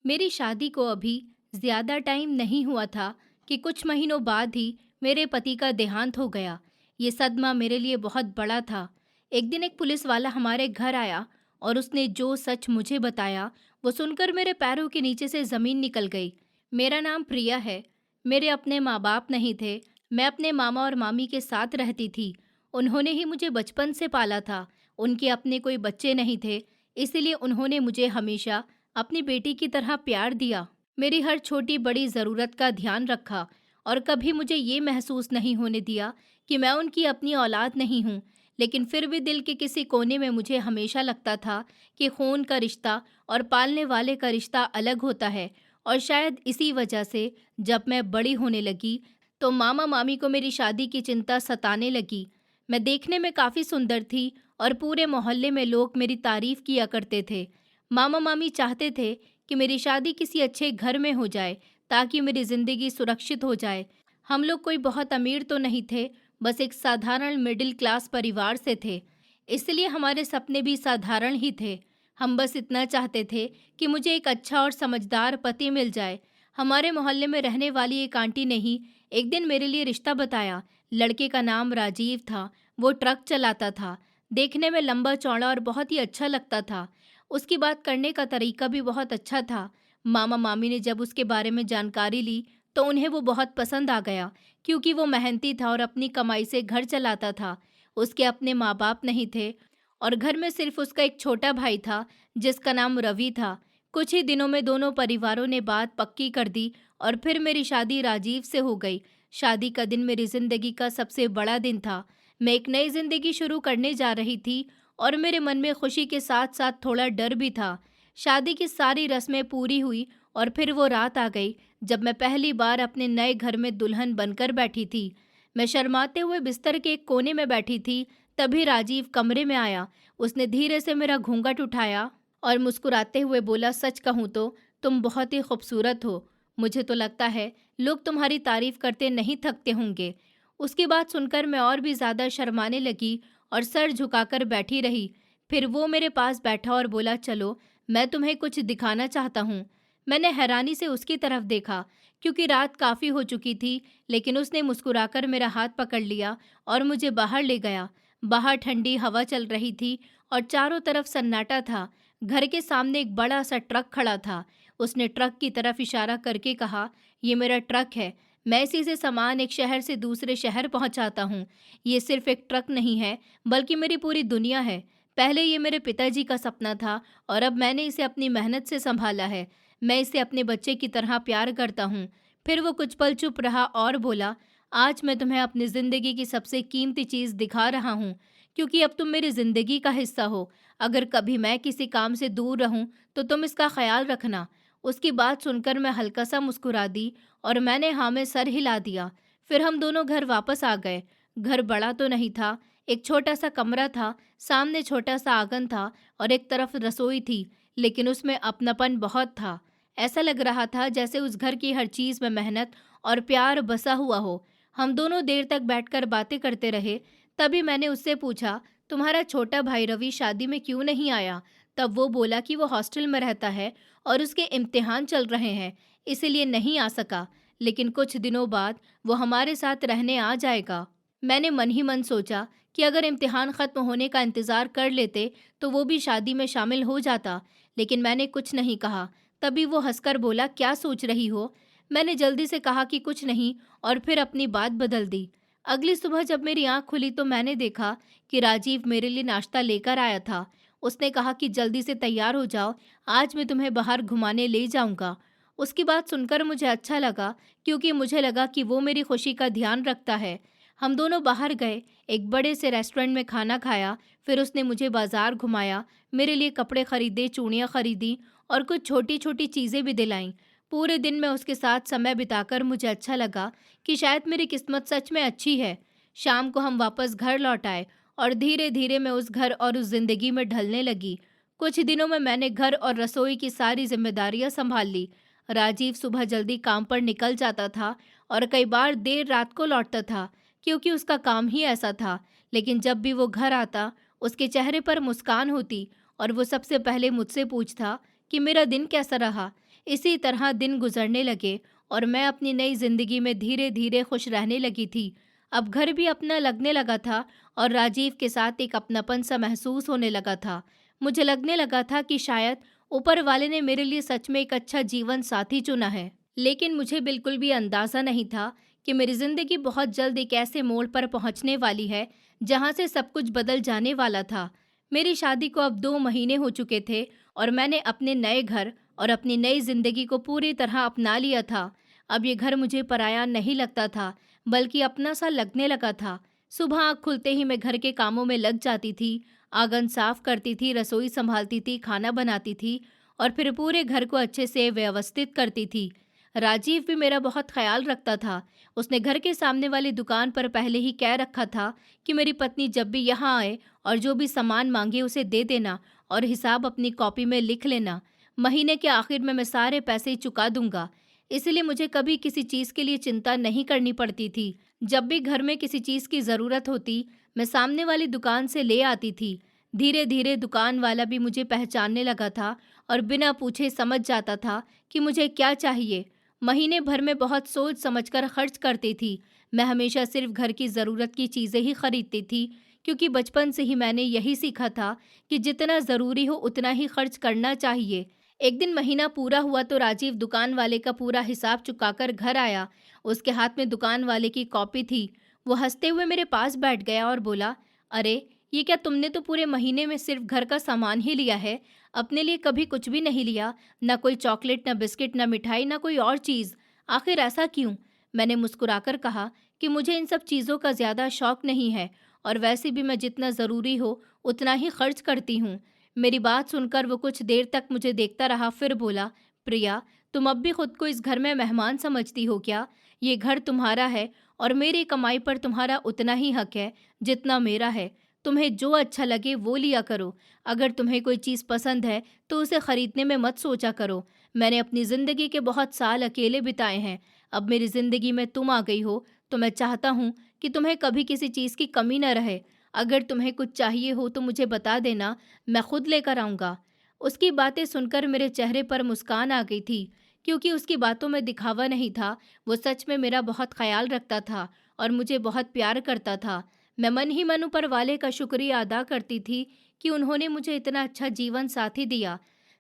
मेरी शादी को अभी ज़्यादा टाइम नहीं हुआ था कि कुछ महीनों बाद ही मेरे पति का देहांत हो गया। ये सदमा मेरे लिए बहुत बड़ा था। एक दिन एक पुलिस वाला हमारे घर आया और उसने जो सच मुझे बताया, वो सुनकर मेरे पैरों के नीचे से ज़मीन निकल गई। मेरा नाम प्रिया है। मेरे अपने माँ बाप नहीं थे। मैं अपने मामा और मामी के साथ रहती थी। उन्होंने ही मुझे बचपन से पाला था। उनके अपने कोई बच्चे नहीं थे, इसीलिए उन्होंने मुझे हमेशा अपनी बेटी की तरह प्यार दिया। मेरी हर छोटी बड़ी ज़रूरत का ध्यान रखा और कभी मुझे ये महसूस नहीं होने दिया कि मैं उनकी अपनी औलाद नहीं हूँ। लेकिन फिर भी दिल के किसी कोने में मुझे हमेशा लगता था कि खून का रिश्ता और पालने वाले का रिश्ता अलग होता है। और शायद इसी वजह से जब मैं बड़ी होने लगी तो मामा मामी को मेरी शादी की चिंता सताने लगी। मैं देखने में काफ़ी सुंदर थी और पूरे मोहल्ले में लोग मेरी तारीफ किया करते थे। मामा मामी चाहते थे कि मेरी शादी किसी अच्छे घर में हो जाए ताकि मेरी ज़िंदगी सुरक्षित हो जाए। हम लोग कोई बहुत अमीर तो नहीं थे, बस एक साधारण मिडिल क्लास परिवार से थे, इसलिए हमारे सपने भी साधारण ही थे। हम बस इतना चाहते थे कि मुझे एक अच्छा और समझदार पति मिल जाए। हमारे मोहल्ले में रहने वाली एक आंटी ने ही एक दिन मेरे लिए रिश्ता बताया। लड़के का नाम राजीव था। वो ट्रक चलाता था। देखने में लंबा चौड़ा और बहुत ही अच्छा लगता था। उसकी बात करने का तरीका भी बहुत अच्छा था। मामा मामी ने जब उसके बारे में जानकारी ली तो उन्हें वो बहुत पसंद आ गया, क्योंकि वो मेहनती था और अपनी कमाई से घर चलाता था। उसके अपने माँ बाप नहीं थे और घर में सिर्फ उसका एक छोटा भाई था जिसका नाम रवि था। कुछ ही दिनों में दोनों परिवारों ने बात पक्की कर दी और फिर मेरी शादी राजीव से हो गई। शादी का दिन मेरी जिंदगी का सबसे बड़ा दिन था। मैं एक नई जिंदगी शुरू करने जा रही थी और मेरे मन में खुशी के साथ साथ थोड़ा डर भी था। शादी की सारी रस्में पूरी हुई और फिर वो रात आ गई जब मैं पहली बार अपने नए घर में दुल्हन बनकर बैठी थी। मैं शर्माते हुए बिस्तर के एक कोने में बैठी थी, तभी राजीव कमरे में आया। उसने धीरे से मेरा घूंघट उठाया और मुस्कुराते हुए बोला, सच कहूँ तो तुम बहुत ही खूबसूरत हो। मुझे तो लगता है लोग तुम्हारी तारीफ करते नहीं थकते होंगे। उसकी बात सुनकर मैं और भी ज़्यादा शर्माने लगी और सर झुकाकर बैठी रही। फिर वो मेरे पास बैठा और बोला, चलो मैं तुम्हें कुछ दिखाना चाहता हूँ। मैंने हैरानी से उसकी तरफ देखा, क्योंकि रात काफ़ी हो चुकी थी, लेकिन उसने मुस्कुराकर मेरा हाथ पकड़ लिया और मुझे बाहर ले गया। बाहर ठंडी हवा चल रही थी और चारों तरफ सन्नाटा था। घर के सामने एक बड़ा सा ट्रक खड़ा था। उसने ट्रक की तरफ इशारा करके कहा, ये मेरा ट्रक है। मैं इसी से सामान एक शहर से दूसरे शहर पहुंचाता हूँ। ये सिर्फ एक ट्रक नहीं है, बल्कि मेरी पूरी दुनिया है। पहले ये मेरे पिताजी का सपना था और अब मैंने इसे अपनी मेहनत से संभाला है। मैं इसे अपने बच्चे की तरह प्यार करता हूँ। फिर वो कुछ पल चुप रहा और बोला, आज मैं तुम्हें अपनी ज़िंदगी की सबसे कीमती चीज़ दिखा रहा हूँ, क्योंकि अब तुम मेरी ज़िंदगी का हिस्सा हो। अगर कभी मैं किसी काम से दूर रहूँ तो तुम इसका ख्याल रखना। उसकी बात सुनकर मैं हल्का सा मुस्कुरा दी और मैंने हाँ में सर हिला दिया। फिर हम दोनों घर वापस आ गए। घर बड़ा तो नहीं था, एक छोटा सा कमरा था, सामने छोटा सा आंगन था और एक तरफ रसोई थी, लेकिन उसमें अपनापन बहुत था। ऐसा लग रहा था जैसे उस घर की हर चीज़ में मेहनत और प्यार बसा हुआ हो। हम दोनों देर तक बैठकर बातें करते रहे। तभी मैंने उससे पूछा, तुम्हारा छोटा भाई रवि शादी में क्यों नहीं आया? तब वो बोला कि वो हॉस्टल में रहता है और उसके इम्तिहान चल रहे हैं, इसीलिए नहीं आ सका। लेकिन कुछ दिनों बाद वो हमारे साथ रहने आ जाएगा। मैंने मन ही मन सोचा कि अगर इम्तिहान ख़त्म होने का इंतज़ार कर लेते तो वो भी शादी में शामिल हो जाता, लेकिन मैंने कुछ नहीं कहा। तभी वो हंसकर बोला, क्या सोच रही हो? मैंने जल्दी से कहा कि कुछ नहीं और फिर अपनी बात बदल दी। अगली सुबह जब मेरी आँख खुली तो मैंने देखा कि राजीव मेरे लिए नाश्ता लेकर आया था। उसने कहा कि जल्दी से तैयार हो जाओ, आज मैं तुम्हें बाहर घुमाने ले जाऊँगा। उसकी बात सुनकर मुझे अच्छा लगा, क्योंकि मुझे लगा कि वो मेरी खुशी का ध्यान रखता है। हम दोनों बाहर गए, एक बड़े से रेस्टोरेंट में खाना खाया। फिर उसने मुझे बाजार घुमाया, मेरे लिए कपड़े खरीदे, चूड़ियाँ खरीदी और कुछ छोटी छोटी चीज़ें भी दिलाईं। पूरे दिन में उसके साथ समय बिताकर मुझे अच्छा लगा कि शायद मेरी किस्मत सच में अच्छी है। शाम को हम वापस घर लौट आए और धीरे धीरे मैं उस घर और उस जिंदगी में ढलने लगी। कुछ दिनों में मैंने घर और रसोई की सारी जिम्मेदारियां संभाल ली। राजीव सुबह जल्दी काम पर निकल जाता था और कई बार देर रात को लौटता था, क्योंकि उसका काम ही ऐसा था। लेकिन जब भी वो घर आता, उसके चेहरे पर मुस्कान होती और वो सबसे पहले मुझसे पूछता कि मेरा दिन कैसा रहा। इसी तरह दिन गुजरने लगे और मैं अपनी नई जिंदगी में धीरे धीरे खुश रहने लगी थी। अब घर भी अपना लगने लगा था और राजीव के साथ एक अपनापन सा महसूस होने लगा था। मुझे लगने लगा था कि शायद ऊपर वाले ने मेरे लिए सच में एक अच्छा जीवन साथी चुना है। लेकिन मुझे बिल्कुल भी अंदाज़ा नहीं था कि मेरी ज़िंदगी बहुत जल्द एक ऐसे मोड़ पर पहुंचने वाली है जहां से सब कुछ बदल जाने वाला था। मेरी शादी को अब 2 महीने हो चुके थे और मैंने अपने नए घर और अपनी नई ज़िंदगी को पूरी तरह अपना लिया था। अब ये घर मुझे पराया नहीं लगता था, बल्कि अपना सा लगने लगा था। सुबह आँख खुलते ही मैं घर के कामों में लग जाती थी, आंगन साफ करती थी, रसोई संभालती थी, खाना बनाती थी और फिर पूरे घर को अच्छे से व्यवस्थित करती थी। राजीव भी मेरा बहुत ख्याल रखता था। उसने घर के सामने वाली दुकान पर पहले ही कह रखा था कि मेरी पत्नी जब भी यहाँ आए और जो भी सामान मांगे उसे दे देना और हिसाब अपनी कॉपी में लिख लेना। महीने के आखिर में मैं सारे पैसे चुका दूंगा। इसलिए मुझे कभी किसी चीज़ के लिए चिंता नहीं करनी पड़ती थी। जब भी घर में किसी चीज़ की ज़रूरत होती, मैं सामने वाली दुकान से ले आती थी। धीरे धीरे दुकान वाला भी मुझे पहचानने लगा था और बिना पूछे समझ जाता था कि मुझे क्या चाहिए। महीने भर में बहुत सोच समझकर खर्च करती थी। मैं हमेशा सिर्फ घर की ज़रूरत की चीज़ें ही खरीदती थी, क्योंकि बचपन से ही मैंने यही सीखा था कि जितना ज़रूरी हो उतना ही खर्च करना चाहिए। एक दिन महीना पूरा हुआ तो राजीव दुकान वाले का पूरा हिसाब चुकाकर घर आया। उसके हाथ में दुकान वाले की कॉपी थी। वो हंसते हुए मेरे पास बैठ गया और बोला, अरे, ये क्या तुमने तो पूरे महीने में सिर्फ घर का सामान ही लिया है, अपने लिए कभी कुछ भी नहीं लिया? ना कोई चॉकलेट, ना बिस्किट, ना मिठाई, ना कोई और चीज़। आखिर ऐसा क्यों? मैंने मुस्कुराकर कहा कि मुझे इन सब चीज़ों का ज़्यादा शौक नहीं है और वैसे भी मैं जितना ज़रूरी हो उतना ही खर्च करती हूँ। मेरी बात सुनकर वो कुछ देर तक मुझे देखता रहा, फिर बोला, प्रिया, तुम अब भी खुद को इस घर में मेहमान समझती हो क्या? ये घर तुम्हारा है और मेरी कमाई पर तुम्हारा उतना ही हक है जितना मेरा है। तुम्हें जो अच्छा लगे वो लिया करो। अगर तुम्हें कोई चीज़ पसंद है तो उसे खरीदने में मत सोचा करो। मैंने अपनी ज़िंदगी के बहुत साल अकेले बिताए हैं। अब मेरी ज़िंदगी में तुम आ गई हो तो मैं चाहता हूँ कि तुम्हें कभी किसी चीज़ की कमी न रहे। अगर तुम्हें कुछ चाहिए हो तो मुझे बता देना, मैं खुद लेकर आऊँगा। उसकी बातें सुनकर मेरे चेहरे पर मुस्कान आ गई थी, क्योंकि उसकी बातों में दिखावा नहीं था। वो सच में मेरा बहुत ख्याल रखता था और मुझे बहुत प्यार करता था। मैं मन ही मन ऊपर वाले का शुक्रिया अदा करती थी कि उन्होंने मुझे इतना अच्छा जीवन साथी दिया।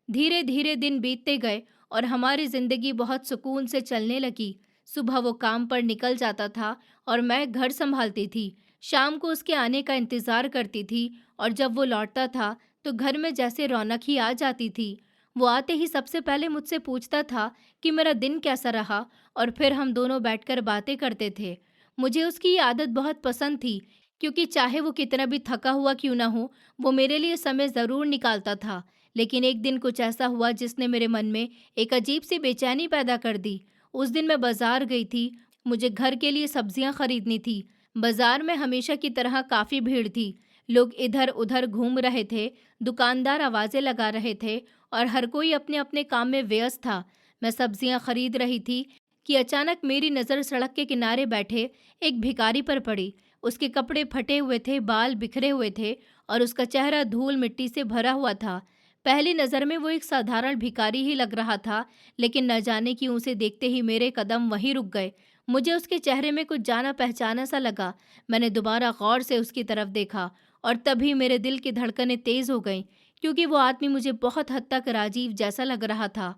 धीरे धीरे दिन बीतते गए और हमारी जिंदगी बहुत सुकून से चलने लगी। सुबह वो काम पर निकल जाता था और मैं घर संभालती थी। शाम को उसके आने का इंतज़ार करती थी और जब वो लौटता था तो घर में जैसे रौनक ही आ जाती थी। वो आते ही सबसे पहले मुझसे पूछता था कि मेरा दिन कैसा रहा और फिर हम दोनों बैठकर बातें करते थे। मुझे उसकी ये आदत बहुत पसंद थी, क्योंकि चाहे वो कितना भी थका हुआ क्यों ना हो, वो मेरे लिए समय ज़रूर निकालता था। लेकिन एक दिन कुछ ऐसा हुआ जिसने मेरे मन में एक अजीब सी बेचैनी पैदा कर दी। उस दिन मैं बाज़ार गई थी। मुझे घर के लिए सब्जियां खरीदनी थी। बाज़ार में हमेशा की तरह काफ़ी भीड़ थी। लोग इधर-उधर घूम रहे थे, दुकानदार आवाज़ें लगा रहे थे और हर कोई अपने-अपने काम में व्यस्त था। मैं सब्जियां खरीद रही थी कि अचानक मेरी नज़र सड़क के किनारे बैठे एक भिखारी पर पड़ी। उसके कपड़े फटे हुए थे, बाल बिखरे हुए थे और उसका चेहरा धूल मिट्टी से भरा हुआ था। पहली नज़र में वो एक साधारण भिखारी ही लग रहा था, लेकिन न जाने क्यों उसे देखते ही मेरे कदम वहीं रुक गए। मुझे उसके चेहरे में कुछ जाना पहचाना सा लगा। मैंने दोबारा गौर से उसकी तरफ देखा और तभी मेरे दिल की धड़कनें तेज़ हो गईं, क्योंकि वो आदमी मुझे बहुत हद तक राजीव जैसा लग रहा था।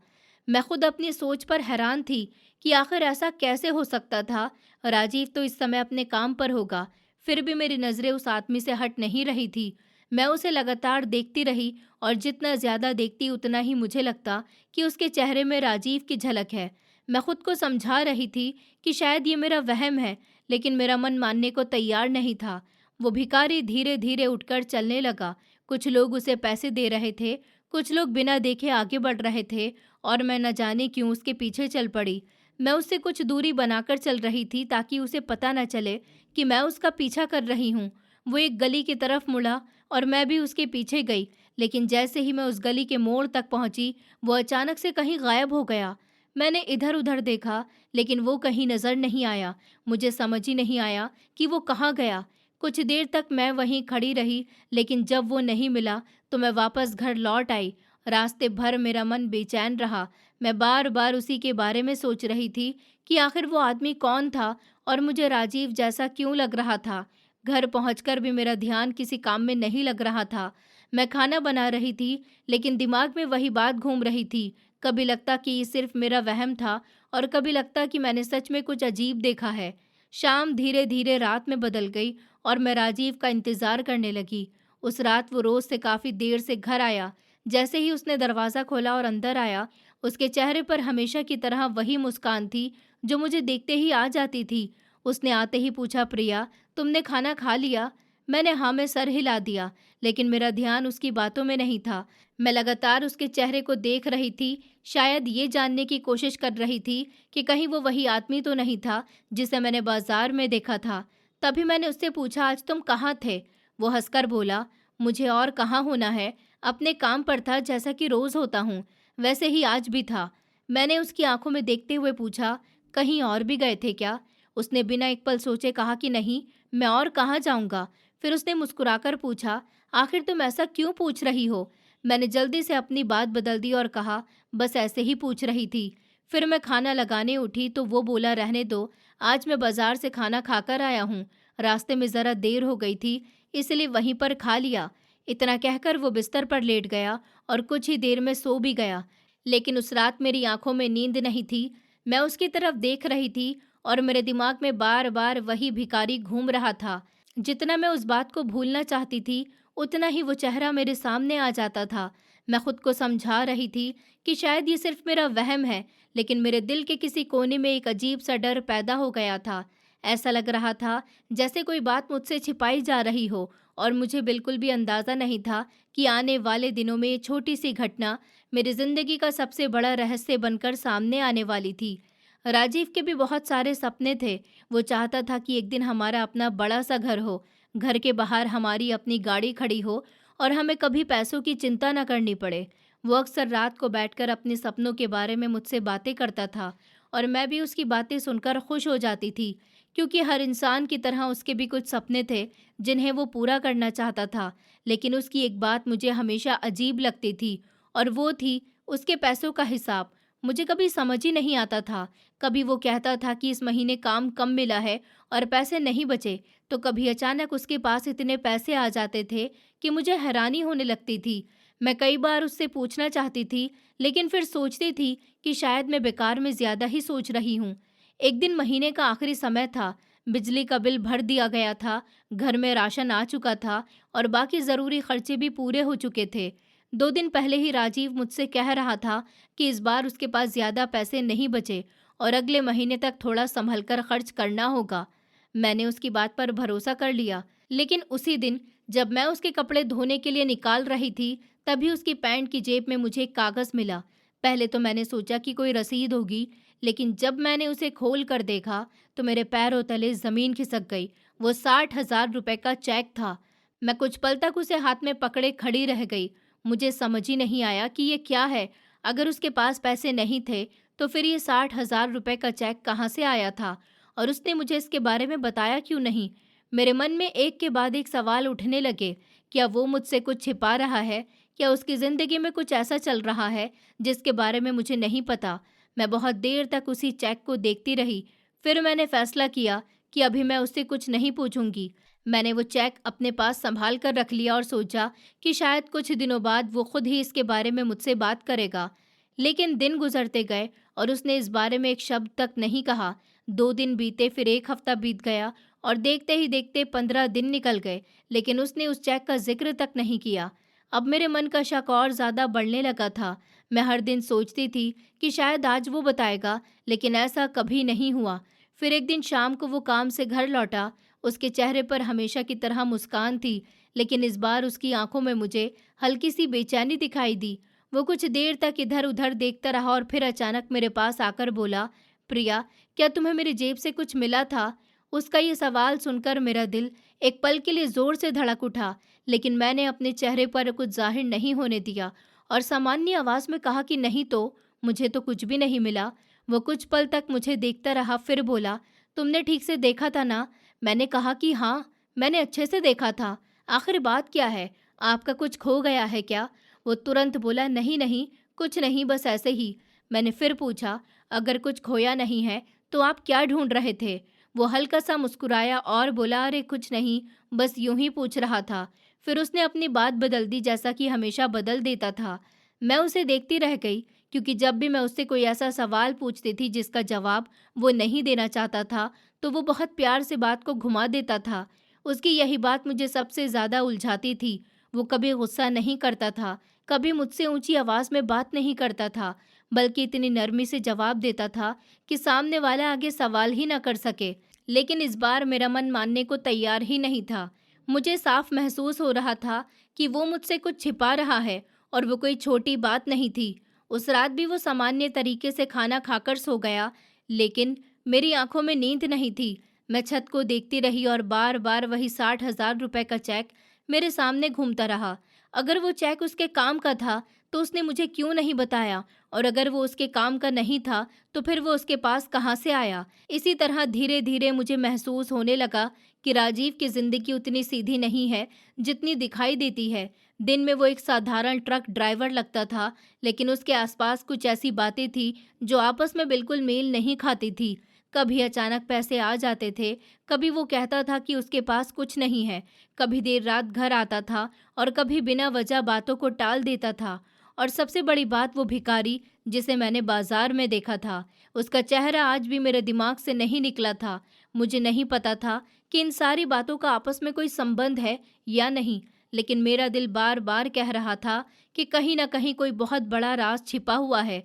मैं खुद अपनी सोच पर हैरान थी कि आखिर ऐसा कैसे हो सकता था। राजीव तो इस समय अपने काम पर होगा, फिर भी मेरी नज़रें उस आदमी से हट नहीं रही थी। मैं उसे लगातार देखती रही और जितना ज़्यादा देखती उतना ही मुझे लगता कि उसके चेहरे में राजीव की झलक है। मैं खुद को समझा रही थी कि शायद ये मेरा वहम है, लेकिन मेरा मन मानने को तैयार नहीं था। वो भिखारी धीरे धीरे उठकर चलने लगा। कुछ लोग उसे पैसे दे रहे थे, कुछ लोग बिना देखे आगे बढ़ रहे थे और मैं न जाने क्यों उसके पीछे चल पड़ी। मैं उससे कुछ दूरी बनाकर चल रही थी ताकि उसे पता न चले कि मैं उसका पीछा कर रही हूँ। वो एक गली की तरफ मुड़ा और मैं भी उसके पीछे गई, लेकिन जैसे ही मैं उस गली के मोड़ तक पहुंची, वो अचानक से कहीं गायब हो गया। मैंने इधर-उधर देखा, लेकिन वो कहीं नज़र नहीं आया। मुझे समझ ही नहीं आया कि वो कहाँ गया। कुछ देर तक मैं वहीं खड़ी रही, लेकिन जब वो नहीं मिला तो मैं वापस घर लौट आई। रास्ते भर मेरा मन बेचैन रहा। मैं बार बार उसी के बारे में सोच रही थी कि आखिर वो आदमी कौन था और मुझे राजीव जैसा क्यों लग रहा था। घर पहुंचकर भी मेरा ध्यान किसी काम में नहीं लग रहा था। मैं खाना बना रही थी, लेकिन दिमाग में वही बात घूम रही थी। कभी लगता कि ये सिर्फ मेरा वहम था और कभी लगता कि मैंने सच में कुछ अजीब देखा है। शाम धीरे धीरे रात में बदल गई और मैं राजीव का इंतजार करने लगी। उस रात वो रोज से काफी देर से घर आया। जैसे ही उसने दरवाज़ा खोला और अंदर आया, उसके चेहरे पर हमेशा की तरह वही मुस्कान थी जो मुझे देखते ही आ जाती थी। उसने आते ही पूछा, प्रिया, तुमने खाना खा लिया? मैंने हाँ में सर हिला दिया, लेकिन मेरा ध्यान उसकी बातों में नहीं था। मैं लगातार उसके चेहरे को देख रही थी, शायद ये जानने की कोशिश कर रही थी कि कहीं वो वही आदमी तो नहीं था जिसे मैंने बाजार में देखा था। तभी मैंने उससे पूछा, आज तुम कहाँ थे? वो हंसकर बोला, मुझे और कहाँ होना है, अपने काम पर था, जैसा कि रोज होता हूँ। वैसे ही आज भी था। मैंने उसकी आंखों में देखते हुए पूछा, कहीं और भी गए थे क्या? उसने बिना एक पल सोचे कहा कि नहीं, मैं और कहाँ जाऊंगा। फिर उसने मुस्कुराकर पूछा, आखिर तुम ऐसा क्यों पूछ रही हो? मैंने जल्दी से अपनी बात बदल दी और कहा, बस ऐसे ही पूछ रही थी। फिर मैं खाना लगाने उठी तो वो बोला, रहने दो, आज मैं बाजार से खाना खाकर आया हूँ। रास्ते में ज़रा देर हो गई थी, इसलिए वहीं पर खा लिया। इतना कहकर वो बिस्तर पर लेट गया और कुछ ही देर में सो भी गया। लेकिन उस रात मेरी आंखों में नींद नहीं थी। मैं उसकी तरफ देख रही थी और मेरे दिमाग में बार बार वही भिखारी घूम रहा था। जितना मैं उस बात को भूलना चाहती थी, उतना ही वो चेहरा मेरे सामने आ जाता था। मैं खुद को समझा रही थी कि शायद ये सिर्फ मेरा वहम है, लेकिन मेरे दिल के किसी कोने में एक अजीब सा डर पैदा हो गया था। ऐसा लग रहा था जैसे कोई बात मुझसे छिपाई जा रही हो और मुझे बिल्कुल भी अंदाज़ा नहीं था कि आने वाले दिनों में ये छोटी सी घटना मेरी ज़िंदगी का सबसे बड़ा रहस्य बनकर सामने आने वाली थी। राजीव के भी बहुत सारे सपने थे। वो चाहता था कि एक दिन हमारा अपना बड़ा सा घर हो, घर के बाहर हमारी अपनी गाड़ी खड़ी हो और हमें कभी पैसों की चिंता न करनी पड़े। वो अक्सर रात को बैठकर अपने सपनों के बारे में मुझसे बातें करता था और मैं भी उसकी बातें सुनकर खुश हो जाती थी, क्योंकि हर इंसान की तरह उसके भी कुछ सपने थे जिन्हें वो पूरा करना चाहता था। लेकिन उसकी एक बात मुझे हमेशा अजीब लगती थी, और वो थी उसके पैसों का हिसाब। मुझे कभी समझ ही नहीं आता था। कभी वो कहता था कि इस महीने काम कम मिला है और पैसे नहीं बचे, तो कभी अचानक उसके पास इतने पैसे आ जाते थे कि मुझे हैरानी होने लगती थी। मैं कई बार उससे पूछना चाहती थी, लेकिन फिर सोचती थी कि शायद मैं बेकार में ज़्यादा ही सोच रही हूँ। एक दिन महीने का आखिरी समय था, बिजली का बिल भर दिया गया था, घर में राशन आ चुका था और बाकी ज़रूरी खर्चे भी पूरे हो चुके थे। 2 दिन पहले ही राजीव मुझसे कह रहा था कि इस बार उसके पास ज़्यादा पैसे नहीं बचे और अगले महीने तक थोड़ा संभल कर खर्च करना होगा। मैंने उसकी बात पर भरोसा कर लिया, लेकिन उसी दिन जब मैं उसके कपड़े धोने के लिए निकाल रही थी, तभी उसकी पैंट की जेब में मुझे एक कागज़ मिला। पहले तो मैंने सोचा कि कोई रसीद होगी, लेकिन जब मैंने उसे खोल कर देखा तो मेरे पैरों तले ज़मीन खिसक गई। वो 60,000 रुपए का चेक था। मैं कुछ पल तक उसे हाथ में पकड़े खड़ी रह गई। मुझे समझ ही नहीं आया कि ये क्या है। अगर उसके पास पैसे नहीं थे, तो फिर ये 60,000 रुपए का चेक कहाँ से आया था और उसने मुझे इसके बारे में बताया क्यों नहीं? मेरे मन में एक के बाद एक सवाल उठने लगे। क्या वो मुझसे कुछ छिपा रहा है? क्या उसकी ज़िंदगी में कुछ ऐसा चल रहा है जिसके बारे में मुझे नहीं पता? मैं बहुत देर तक उसी चेक को देखती रही। फिर मैंने फैसला किया कि अभी मैं उससे कुछ नहीं पूछूंगी। मैंने वो चेक अपने पास संभाल कर रख लिया और सोचा कि शायद कुछ दिनों बाद वो खुद ही इसके बारे में मुझसे बात करेगा। लेकिन दिन गुजरते गए और उसने इस बारे में एक शब्द तक नहीं कहा। 2 दिन बीते, फिर एक हफ्ता बीत गया और देखते ही देखते 15 दिन निकल गए, लेकिन उसने उस चेक का जिक्र तक नहीं किया। अब मेरे मन का शक और ज़्यादा बढ़ने लगा था। मैं हर दिन सोचती थी कि शायद आज वो बताएगा, लेकिन ऐसा कभी नहीं हुआ। फिर एक दिन शाम को वो काम से घर लौटा। उसके चेहरे पर हमेशा की तरह मुस्कान थी, लेकिन इस बार उसकी आंखों में मुझे हल्की सी बेचैनी दिखाई दी। वो कुछ देर तक इधर-उधर देखता रहा और फिर अचानक मेरे पास आकर बोला, प्रिया, क्या तुम्हें मेरी जेब से कुछ मिला था? उसका ये सवाल सुनकर मेरा दिल एक पल के लिए जोर से धड़क उठा, लेकिन मैंने अपने चेहरे पर कुछ जाहिर नहीं होने दिया और सामान्य आवाज में कहा कि नहीं तो, मुझे तो कुछ भी नहीं मिला। वो कुछ पल तक मुझे देखता रहा, फिर बोला, तुमने ठीक से देखा था ना? मैंने कहा कि हाँ, मैंने अच्छे से देखा था। आखिर बात क्या है? आपका कुछ खो गया है क्या? वो तुरंत बोला, नहीं नहीं, कुछ नहीं, बस ऐसे ही। मैंने फिर पूछा, अगर कुछ खोया नहीं है तो आप क्या ढूंढ रहे थे? वो हल्का सा मुस्कुराया और बोला, अरे कुछ नहीं, बस यूं ही पूछ रहा था। फिर उसने अपनी बात बदल दी, जैसा कि हमेशा बदल देता था। मैं उसे देखती रह गई, क्योंकि जब भी मैं उससे कोई ऐसा सवाल पूछती थी जिसका जवाब वो नहीं देना चाहता था, तो वो बहुत प्यार से बात को घुमा देता था। उसकी यही बात मुझे सबसे ज़्यादा उलझाती थी। वो कभी गुस्सा नहीं करता था, कभी मुझसे ऊंची आवाज़ में बात नहीं करता था, बल्कि इतनी नरमी से जवाब देता था कि सामने वाला आगे सवाल ही ना कर सके। लेकिन इस बार मेरा मन मानने को तैयार ही नहीं था। मुझे साफ महसूस हो रहा था कि वो मुझसे कुछ छिपा रहा है, और वो कोई छोटी बात नहीं थी। उस रात भी वो सामान्य तरीके से खाना खाकर सो गया, लेकिन मेरी आंखों में नींद नहीं थी। मैं छत को देखती रही और बार बार वही 60,000 रुपए का चेक मेरे सामने घूमता रहा। अगर वो चेक उसके काम का था तो उसने मुझे क्यों नहीं बताया, और अगर वो उसके काम का नहीं था तो फिर वो उसके पास कहाँ से आया? इसी तरह धीरे धीरे मुझे महसूस होने लगा कि राजीव की जिंदगी उतनी सीधी नहीं है जितनी दिखाई देती है। दिन में वो एक साधारण ट्रक ड्राइवर लगता था, लेकिन उसके आसपास कुछ ऐसी बातें थी जो आपस में बिल्कुल मेल नहीं खाती थी। कभी अचानक पैसे आ जाते थे, कभी वो कहता था कि उसके पास कुछ नहीं है, कभी देर रात घर आता था, और कभी बिना वजह बातों को टाल देता था। और सबसे बड़ी बात, वो भिखारी जिसे मैंने बाजार में देखा था, उसका चेहरा आज भी मेरे दिमाग से नहीं निकला था। मुझे नहीं पता था कि इन सारी बातों का आपस में कोई संबंध है या नहीं, लेकिन मेरा दिल बार बार कह रहा था कि कहीं ना कहीं कोई बहुत बड़ा राज छिपा हुआ है।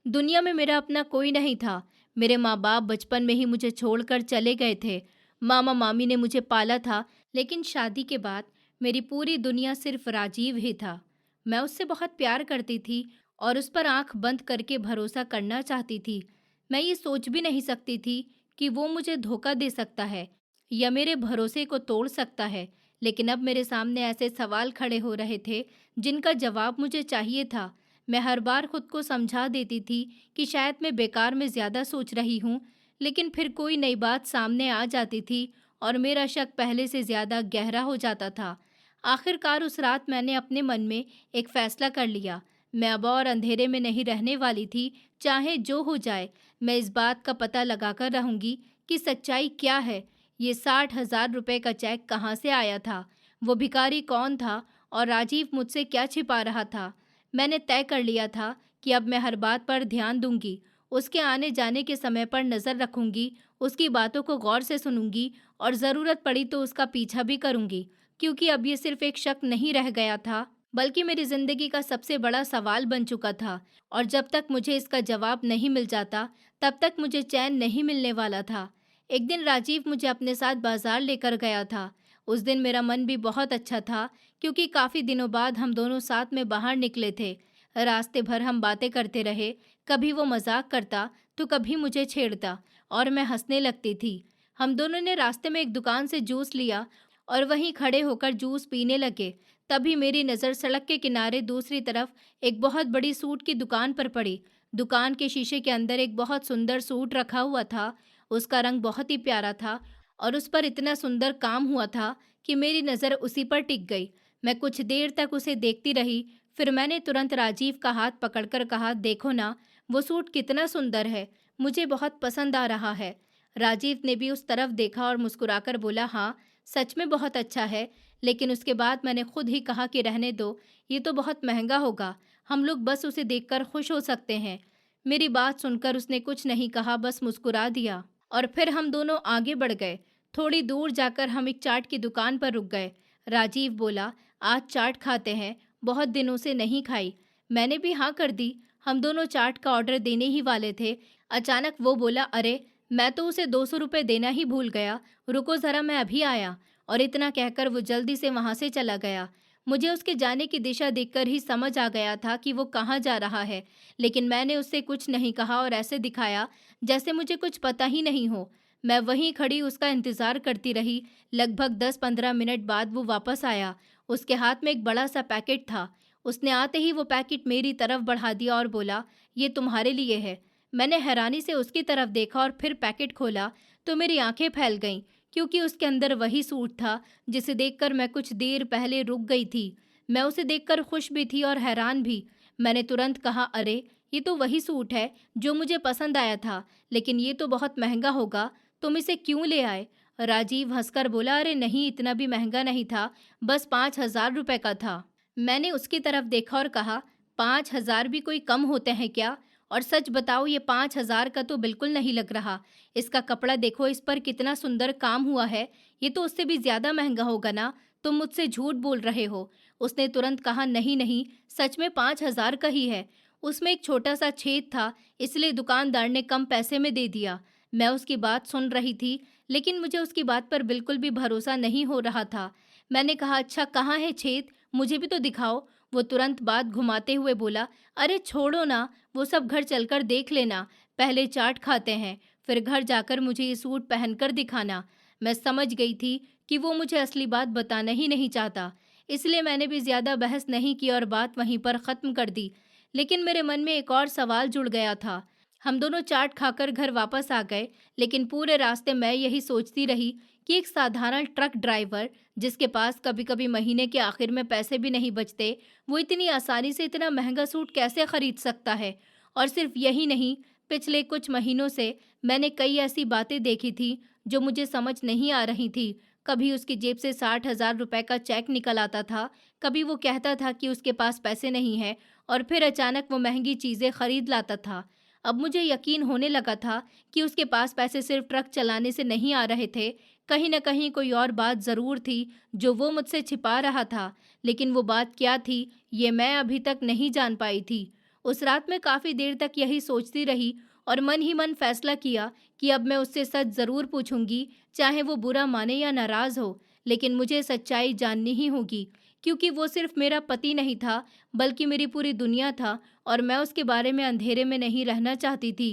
दुनिया में मेरा अपना कोई नहीं था। मेरे माँ बाप बचपन में ही मुझे छोड़कर चले गए थे। मामा मामी ने मुझे पाला था, लेकिन शादी के बाद मेरी पूरी दुनिया सिर्फ राजीव ही था। मैं उससे बहुत प्यार करती थी और उस पर आंख बंद करके भरोसा करना चाहती थी। मैं ये सोच भी नहीं सकती थी कि वो मुझे धोखा दे सकता है या मेरे भरोसे को तोड़ सकता है। लेकिन अब मेरे सामने ऐसे सवाल खड़े हो रहे थे जिनका जवाब मुझे चाहिए था। मैं हर बार खुद को समझा देती थी कि शायद मैं बेकार में ज़्यादा सोच रही हूँ, लेकिन फिर कोई नई बात सामने आ जाती थी और मेरा शक पहले से ज़्यादा गहरा हो जाता था। आखिरकार उस रात मैंने अपने मन में एक फ़ैसला कर लिया। मैं अब और अंधेरे में नहीं रहने वाली थी, चाहे जो हो जाए। मैं इस बात का पता लगाकर रहूँगी कि सच्चाई क्या है। ये 60,000 रुपये का चेक कहाँ से आया था? वो भिखारी कौन था? और राजीव मुझसे क्या छिपा रहा था? मैंने तय कर लिया था कि अब मैं हर बात पर ध्यान दूंगी, उसके आने जाने के समय पर नज़र रखूंगी, उसकी बातों को गौर से सुनूंगी, और ज़रूरत पड़ी तो उसका पीछा भी करूंगी, क्योंकि अब ये सिर्फ एक शक नहीं रह गया था, बल्कि मेरी ज़िंदगी का सबसे बड़ा सवाल बन चुका था। और जब तक मुझे इसका जवाब नहीं मिल जाता, तब तक मुझे चैन नहीं मिलने वाला था। एक दिन राजीव मुझे अपने साथ बाजार लेकर गया था। उस दिन मेरा मन भी बहुत अच्छा था, क्योंकि काफ़ी दिनों बाद हम दोनों साथ में बाहर निकले थे। रास्ते भर हम बातें करते रहे। कभी वो मजाक करता तो कभी मुझे छेड़ता, और मैं हंसने लगती थी। हम दोनों ने रास्ते में एक दुकान से जूस लिया और वहीं खड़े होकर जूस पीने लगे। तभी मेरी नज़र सड़क के किनारे दूसरी तरफ एक बहुत बड़ी सूट की दुकान पर पड़ी। दुकान के शीशे के अंदर एक बहुत सुंदर सूट रखा हुआ था। उसका रंग बहुत ही प्यारा था और उस पर इतना सुंदर काम हुआ था कि मेरी नज़र उसी पर टिक गई। मैं कुछ देर तक उसे देखती रही, फिर मैंने तुरंत राजीव का हाथ पकड़कर कहा, देखो ना, वो सूट कितना सुंदर है, मुझे बहुत पसंद आ रहा है। राजीव ने भी उस तरफ देखा और मुस्कुराकर बोला, हाँ, सच में बहुत अच्छा है। लेकिन उसके बाद मैंने खुद ही कहा कि रहने दो, ये तो बहुत महंगा होगा, हम लोग बस उसे देखकर खुश हो सकते हैं। मेरी बात सुनकर उसने कुछ नहीं कहा, बस मुस्कुरा दिया, और फिर हम दोनों आगे बढ़ गए। थोड़ी दूर जाकर हम एक चाट की दुकान पर रुक गए। राजीव बोला, आज चाट खाते हैं, बहुत दिनों से नहीं खाई। मैंने भी हाँ कर दी। हम दोनों चाट का ऑर्डर देने ही वाले थे। अचानक वो बोला, अरे, मैं तो उसे 200 रुपये देना ही भूल गया, रुको ज़रा, मैं अभी आया। और इतना कहकर वो जल्दी से वहाँ से चला गया। मुझे उसके जाने की दिशा देखकर ही समझ आ गया था कि वो कहाँ जा रहा है, लेकिन मैंने उससे कुछ नहीं कहा और ऐसे दिखाया जैसे मुझे कुछ पता ही नहीं हो। मैं वहीं खड़ी उसका इंतज़ार करती रही। लगभग 10-15 मिनट बाद वो वापस आया। उसके हाथ में एक बड़ा सा पैकेट था। उसने आते ही वो पैकेट मेरी तरफ बढ़ा दिया और बोला, ये तुम्हारे लिए है। मैंने हैरानी से उसकी तरफ देखा और फिर पैकेट खोला तो मेरी आंखें फैल गईं, क्योंकि उसके अंदर वही सूट था जिसे देखकर मैं कुछ देर पहले रुक गई थी। मैं उसे देखकर खुश भी थी और हैरान भी। मैंने तुरंत कहा, अरे ये तो वही सूट है जो मुझे पसंद आया था, लेकिन ये तो बहुत महंगा होगा, तुम इसे क्यों ले आए? राजीव हंसकर बोला, अरे नहीं, इतना भी महंगा नहीं था, बस 5,000 रुपए का था। मैंने उसकी तरफ देखा और कहा, 5,000 भी कोई कम होते हैं क्या? और सच बताओ, ये 5,000 का तो बिल्कुल नहीं लग रहा। इसका कपड़ा देखो, इस पर कितना सुंदर काम हुआ है। ये तो उससे भी ज्यादा महंगा होगा ना? तुम मुझसे झूठ बोल रहे हो। उसने तुरंत कहा, नहीं नहीं, सच में 5,000 का ही है। उसमें एक छोटा सा छेद था, इसलिए दुकानदार ने कम पैसे में दे दिया। मैं उसकी बात सुन रही थी, लेकिन मुझे उसकी बात पर बिल्कुल भी भरोसा नहीं हो रहा था। मैंने कहा, अच्छा कहाँ है छेद, मुझे भी तो दिखाओ। वो तुरंत बात घुमाते हुए बोला, अरे छोड़ो ना, वो सब घर चलकर देख लेना। पहले चाट खाते हैं, फिर घर जाकर मुझे ये सूट पहनकर दिखाना। मैं समझ गई थी कि वो मुझे असली बात बताना ही नहीं चाहता, इसलिए मैंने भी ज्यादा बहस नहीं की और बात वहीं पर खत्म कर दी। लेकिन मेरे मन में एक और सवाल जुड़ गया था। हम दोनों चाट खाकर घर वापस आ गए, लेकिन पूरे रास्ते मैं यही सोचती रही कि एक साधारण ट्रक ड्राइवर, जिसके पास कभी कभी महीने के आखिर में पैसे भी नहीं बचते, वो इतनी आसानी से इतना महंगा सूट कैसे खरीद सकता है। और सिर्फ यही नहीं, पिछले कुछ महीनों से मैंने कई ऐसी बातें देखी थी जो मुझे समझ नहीं आ रही थी। कभी उसकी जेब से 60,000 रुपए का चेक निकल आता था, कभी वो कहता था कि उसके पास पैसे नहीं है, और फिर अचानक वो महंगी चीज़ें खरीद लाता था। अब मुझे यकीन होने लगा था कि उसके पास पैसे सिर्फ ट्रक चलाने से नहीं आ रहे थे। कहीं न कहीं कोई और बात ज़रूर थी जो वो मुझसे छिपा रहा था, लेकिन वो बात क्या थी, ये मैं अभी तक नहीं जान पाई थी। उस रात मैं काफ़ी देर तक यही सोचती रही और मन ही मन फैसला किया कि अब मैं उससे सच ज़रूर पूछूंगी, चाहे वो बुरा माने या नाराज़ हो, लेकिन मुझे सच्चाई जाननी ही होगी, क्योंकि वो सिर्फ मेरा पति नहीं था, बल्कि मेरी पूरी दुनिया था, और मैं उसके बारे में अंधेरे में नहीं रहना चाहती थी।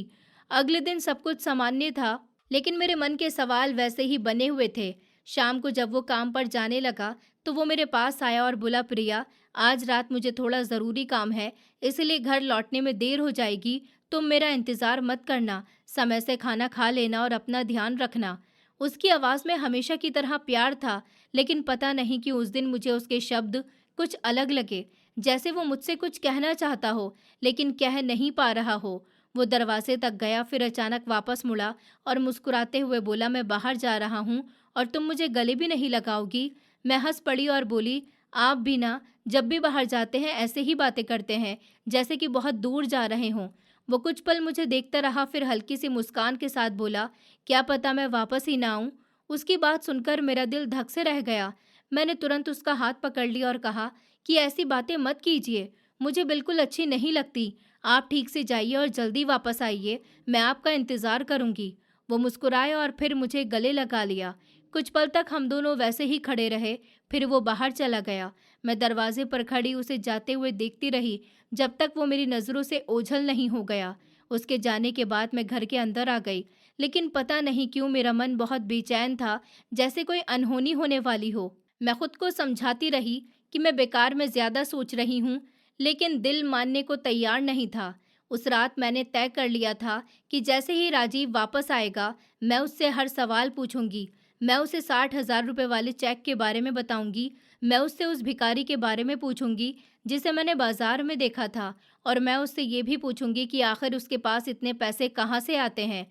अगले दिन सब कुछ सामान्य था, लेकिन मेरे मन के सवाल वैसे ही बने हुए थे। शाम को जब वो काम पर जाने लगा, तो वो मेरे पास आया और बोला, प्रिया, आज रात मुझे थोड़ा ज़रूरी काम है, इसलिए घर लौटने में देर हो जाएगी। तुम मेरा इंतज़ार मत करना, समय से खाना खा लेना और अपना ध्यान रखना। उसकी आवाज़ में हमेशा की तरह प्यार था, लेकिन पता नहीं कि उस दिन मुझे उसके शब्द कुछ अलग लगे, जैसे वो मुझसे कुछ कहना चाहता हो, लेकिन कह नहीं पा रहा हो। वो दरवाजे तक गया, फिर अचानक वापस मुड़ा और मुस्कुराते हुए बोला, मैं बाहर जा रहा हूँ और तुम मुझे गले भी नहीं लगाओगी? मैं हंस पड़ी और बोली, आप भी ना, जब भी बाहर जाते हैं ऐसे ही बातें करते हैं, जैसे कि बहुत दूर जा रहे हों। वो कुछ पल मुझे देखता रहा, फिर हल्की सी मुस्कान के साथ बोला, क्या पता मैं वापस ही ना आऊं। उसकी बात सुनकर मेरा दिल धक से रह गया। मैंने तुरंत उसका हाथ पकड़ लिया और कहा कि ऐसी बातें मत कीजिए, मुझे बिल्कुल अच्छी नहीं लगती। आप ठीक से जाइए और जल्दी वापस आइए, मैं आपका इंतज़ार करूंगी। वो मुस्कुराए और फिर मुझे गले लगा लिया। कुछ पल तक हम दोनों वैसे ही खड़े रहे, फिर वो बाहर चला गया। मैं दरवाजे पर खड़ी उसे जाते हुए देखती रही, जब तक वो मेरी नज़रों से ओझल नहीं हो गया। उसके जाने के बाद मैं घर के अंदर आ गई, लेकिन पता नहीं क्यों मेरा मन बहुत बेचैन था, जैसे कोई अनहोनी होने वाली हो। मैं खुद को समझाती रही कि मैं बेकार में ज़्यादा सोच रही हूँ, लेकिन दिल मानने को तैयार नहीं था। उस रात मैंने तय कर लिया था कि जैसे ही राजीव वापस आएगा, मैं उससे हर सवाल पूछूंगी। मैं उसे 60,000 रुपए वाले चेक के बारे में बताऊंगी। मैं उससे उस भिखारी के बारे में पूछूंगी जिसे मैंने बाजार में देखा था, और मैं उससे ये भी पूछूंगी कि आखिर उसके पास इतने पैसे कहाँ से आते हैं।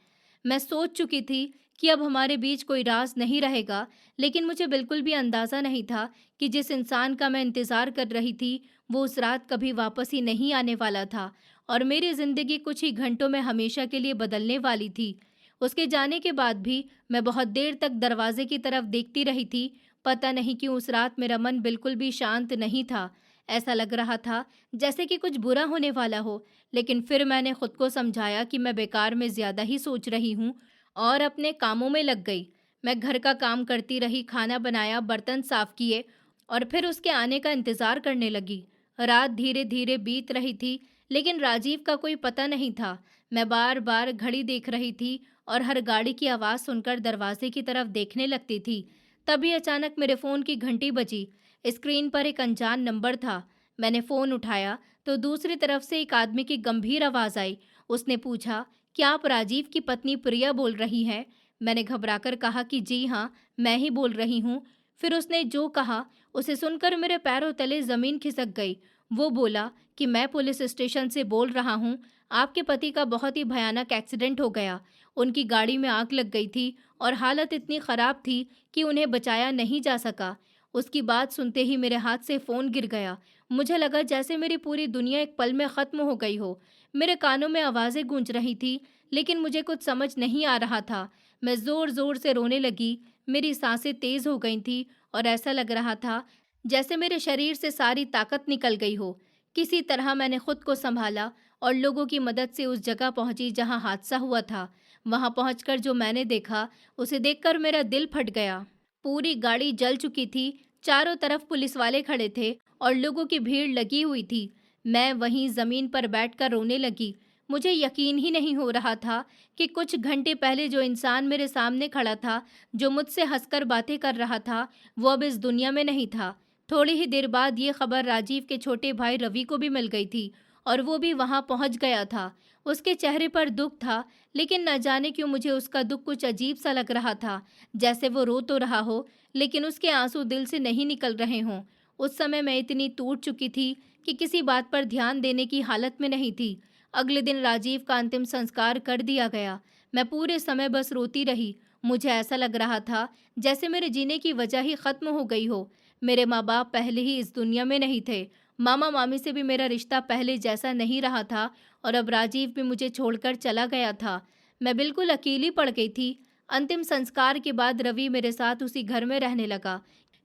मैं सोच चुकी थी कि अब हमारे बीच कोई राज नहीं रहेगा, लेकिन मुझे बिल्कुल भी अंदाज़ा नहीं था कि जिस इंसान का मैं इंतज़ार कर रही थी, वो उस रात कभी वापस ही नहीं आने वाला था, और मेरी ज़िंदगी कुछ ही घंटों में हमेशा के लिए बदलने वाली थी। उसके जाने के बाद भी मैं बहुत देर तक दरवाजे की तरफ देखती रही थी। पता नहीं क्यों उस रात मेरा मन बिल्कुल भी शांत नहीं था। ऐसा लग रहा था जैसे कि कुछ बुरा होने वाला हो, लेकिन फिर मैंने खुद को समझाया कि मैं बेकार में ज़्यादा ही सोच रही हूँ, और अपने कामों में लग गई। मैं घर का काम करती रही, खाना बनाया, बर्तन साफ किए, और फिर उसके आने का इंतज़ार करने लगी। रात धीरे धीरे बीत रही थी, लेकिन राजीव का कोई पता नहीं था। मैं बार बार घड़ी देख रही थी और हर गाड़ी की आवाज़ सुनकर दरवाजे की तरफ देखने लगती थी। तभी अचानक मेरे फ़ोन की घंटी बजी। स्क्रीन पर एक अनजान नंबर था। मैंने फ़ोन उठाया तो दूसरी तरफ से एक आदमी की गंभीर आवाज़ आई। उसने पूछा, क्या आप राजीव की पत्नी प्रिया बोल रही हैं? मैंने घबराकर कहा कि जी हाँ, मैं ही बोल रही हूँ। फिर उसने जो कहा उसे सुनकर मेरे पैरों तले जमीन खिसक गई। वो बोला कि मैं पुलिस स्टेशन से बोल रहा हूँ, आपके पति का बहुत ही भयानक एक्सीडेंट हो गया। उनकी गाड़ी में आग लग गई थी और हालत इतनी खराब थी कि उन्हें बचाया नहीं जा सका। उसकी बात सुनते ही मेरे हाथ से फोन गिर गया। मुझे लगा जैसे मेरी पूरी दुनिया एक पल में खत्म हो गई हो। मेरे कानों में आवाजें गूंज रही थी, लेकिन मुझे कुछ समझ नहीं आ रहा था। मैं जोर जोर से रोने लगी। मेरी सांसें तेज हो गई थी और ऐसा लग रहा था जैसे मेरे शरीर से सारी ताकत निकल गई हो। किसी तरह मैंने खुद को संभाला और लोगों की मदद से उस जगह पहुंची जहां हादसा हुआ था। वहां पहुंचकर जो मैंने देखा, उसे देखकर मेरा दिल फट गया। पूरी गाड़ी जल चुकी थी, चारों तरफ पुलिस वाले खड़े थे और लोगों की भीड़ लगी हुई थी। मैं वहीं जमीन पर बैठकर रोने लगी। मुझे यकीन ही नहीं हो रहा था कि कुछ घंटे पहले जो इंसान मेरे सामने खड़ा था, जो मुझसे हंसकर बातें कर रहा था, वो अब इस दुनिया में नहीं था। थोड़ी ही देर बाद ये खबर राजीव के छोटे भाई रवि को भी मिल गई थी और वो भी वहां पहुंच गया था। उसके चेहरे पर दुख था, लेकिन न जाने क्यों मुझे उसका दुख कुछ अजीब सा लग रहा था, जैसे वो रो तो रहा हो लेकिन उसके आंसू दिल से नहीं निकल रहे हों। उस समय मैं इतनी टूट चुकी थी कि किसी बात पर ध्यान देने की हालत में नहीं थी। अगले दिन राजीव का अंतिम संस्कार कर दिया गया। मैं पूरे समय बस रोती रही। मुझे ऐसा लग रहा था जैसे मेरे जीने की वजह ही खत्म हो गई हो। मेरे माँ बाप पहले ही इस दुनिया में नहीं थे। मामा मामी से भी मेरा रिश्ता पहले जैसा नहीं रहा था और अब राजीव भी मुझे छोड़कर चला गया था। मैं बिल्कुल अकेली पड़ गई थी। अंतिम संस्कार के बाद रवि मेरे साथ उसी घर में रहने लगा,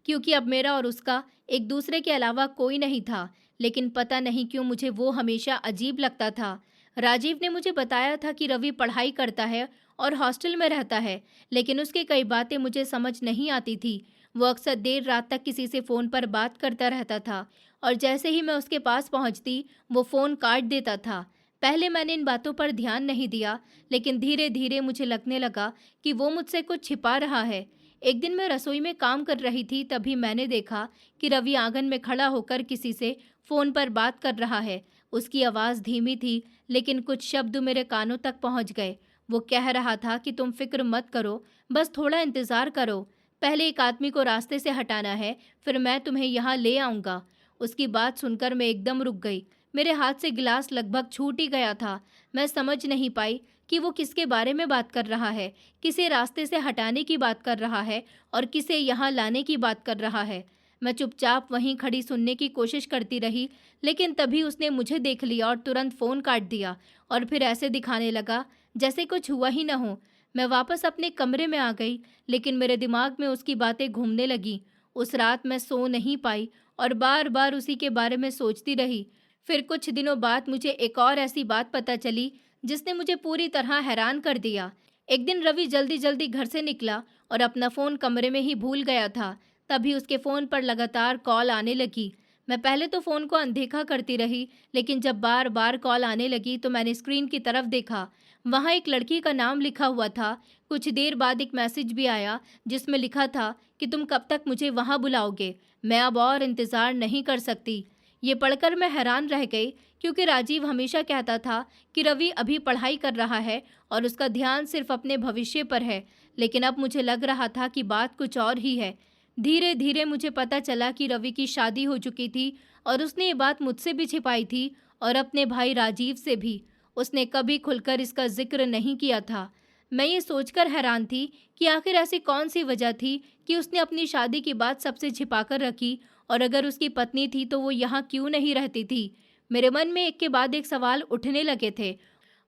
क्योंकि अब मेरा और उसका एक दूसरे के अलावा कोई नहीं था। लेकिन पता नहीं क्यों मुझे वो हमेशा अजीब लगता था। राजीव ने मुझे बताया था कि रवि पढ़ाई करता है और हॉस्टल में रहता है, लेकिन उसकी कई बातें मुझे समझ नहीं आती थी। वो अक्सर देर रात तक किसी से फ़ोन पर बात करता रहता था और जैसे ही मैं उसके पास पहुंचती, वो फ़ोन काट देता था। पहले मैंने इन बातों पर ध्यान नहीं दिया, लेकिन धीरे धीरे मुझे लगने लगा कि वो मुझसे कुछ छिपा रहा है। एक दिन मैं रसोई में काम कर रही थी, तभी मैंने देखा कि रवि आंगन में खड़ा होकर किसी से फ़ोन पर बात कर रहा है। उसकी आवाज़ धीमी थी, लेकिन कुछ शब्द मेरे कानों तक पहुंच गए। वो कह रहा था कि तुम फिक्र मत करो, बस थोड़ा इंतज़ार करो। पहले एक आदमी को रास्ते से हटाना है, फिर मैं तुम्हें यहाँ ले आऊँगा। उसकी बात सुनकर मैं एकदम रुक गई। मेरे हाथ से गिलास लगभग छूट ही गया था। मैं समझ नहीं पाई कि वो किसके बारे में बात कर रहा है, किसे रास्ते से हटाने की बात कर रहा है और किसे यहाँ लाने की बात कर रहा है। मैं चुपचाप वहीं खड़ी सुनने की कोशिश करती रही, लेकिन तभी उसने मुझे देख लिया और तुरंत फ़ोन काट दिया और फिर ऐसे दिखाने लगा जैसे कुछ हुआ ही न हो। मैं वापस अपने कमरे में आ गई, लेकिन मेरे दिमाग में उसकी बातें घूमने लगीं। उस रात मैं सो नहीं पाई और बार बार उसी के बारे में सोचती रही। फिर कुछ दिनों बाद मुझे एक और ऐसी बात पता चली जिसने मुझे पूरी तरह हैरान कर दिया। एक दिन रवि जल्दी जल्दी घर से निकला और अपना फ़ोन कमरे में ही भूल गया था। तभी उसके फ़ोन पर लगातार कॉल आने लगी। मैं पहले तो फ़ोन को अनदेखा करती रही, लेकिन जब बार बार कॉल आने लगी तो मैंने स्क्रीन की तरफ देखा। वहाँ एक लड़की का नाम लिखा हुआ था। कुछ देर बाद एक मैसेज भी आया जिसमें लिखा था कि तुम कब तक मुझे वहाँ बुलाओगे, मैं अब और इंतज़ार नहीं कर सकती। ये पढ़कर मैं हैरान रह गई, क्योंकि राजीव हमेशा कहता था कि रवि अभी पढ़ाई कर रहा है और उसका ध्यान सिर्फ अपने भविष्य पर है, लेकिन अब मुझे लग रहा था कि बात कुछ और ही है। धीरे धीरे मुझे पता चला कि रवि की शादी हो चुकी थी और उसने ये बात मुझसे भी छिपाई थी और अपने भाई राजीव से भी। उसने कभी खुलकर इसका जिक्र नहीं किया था। मैं ये सोचकर हैरान थी कि आखिर ऐसी कौन सी वजह थी कि उसने अपनी शादी की बात सबसे छिपाकर रखी, और अगर उसकी पत्नी थी तो वो यहाँ क्यों नहीं रहती थी। मेरे मन में एक के बाद एक सवाल उठने लगे थे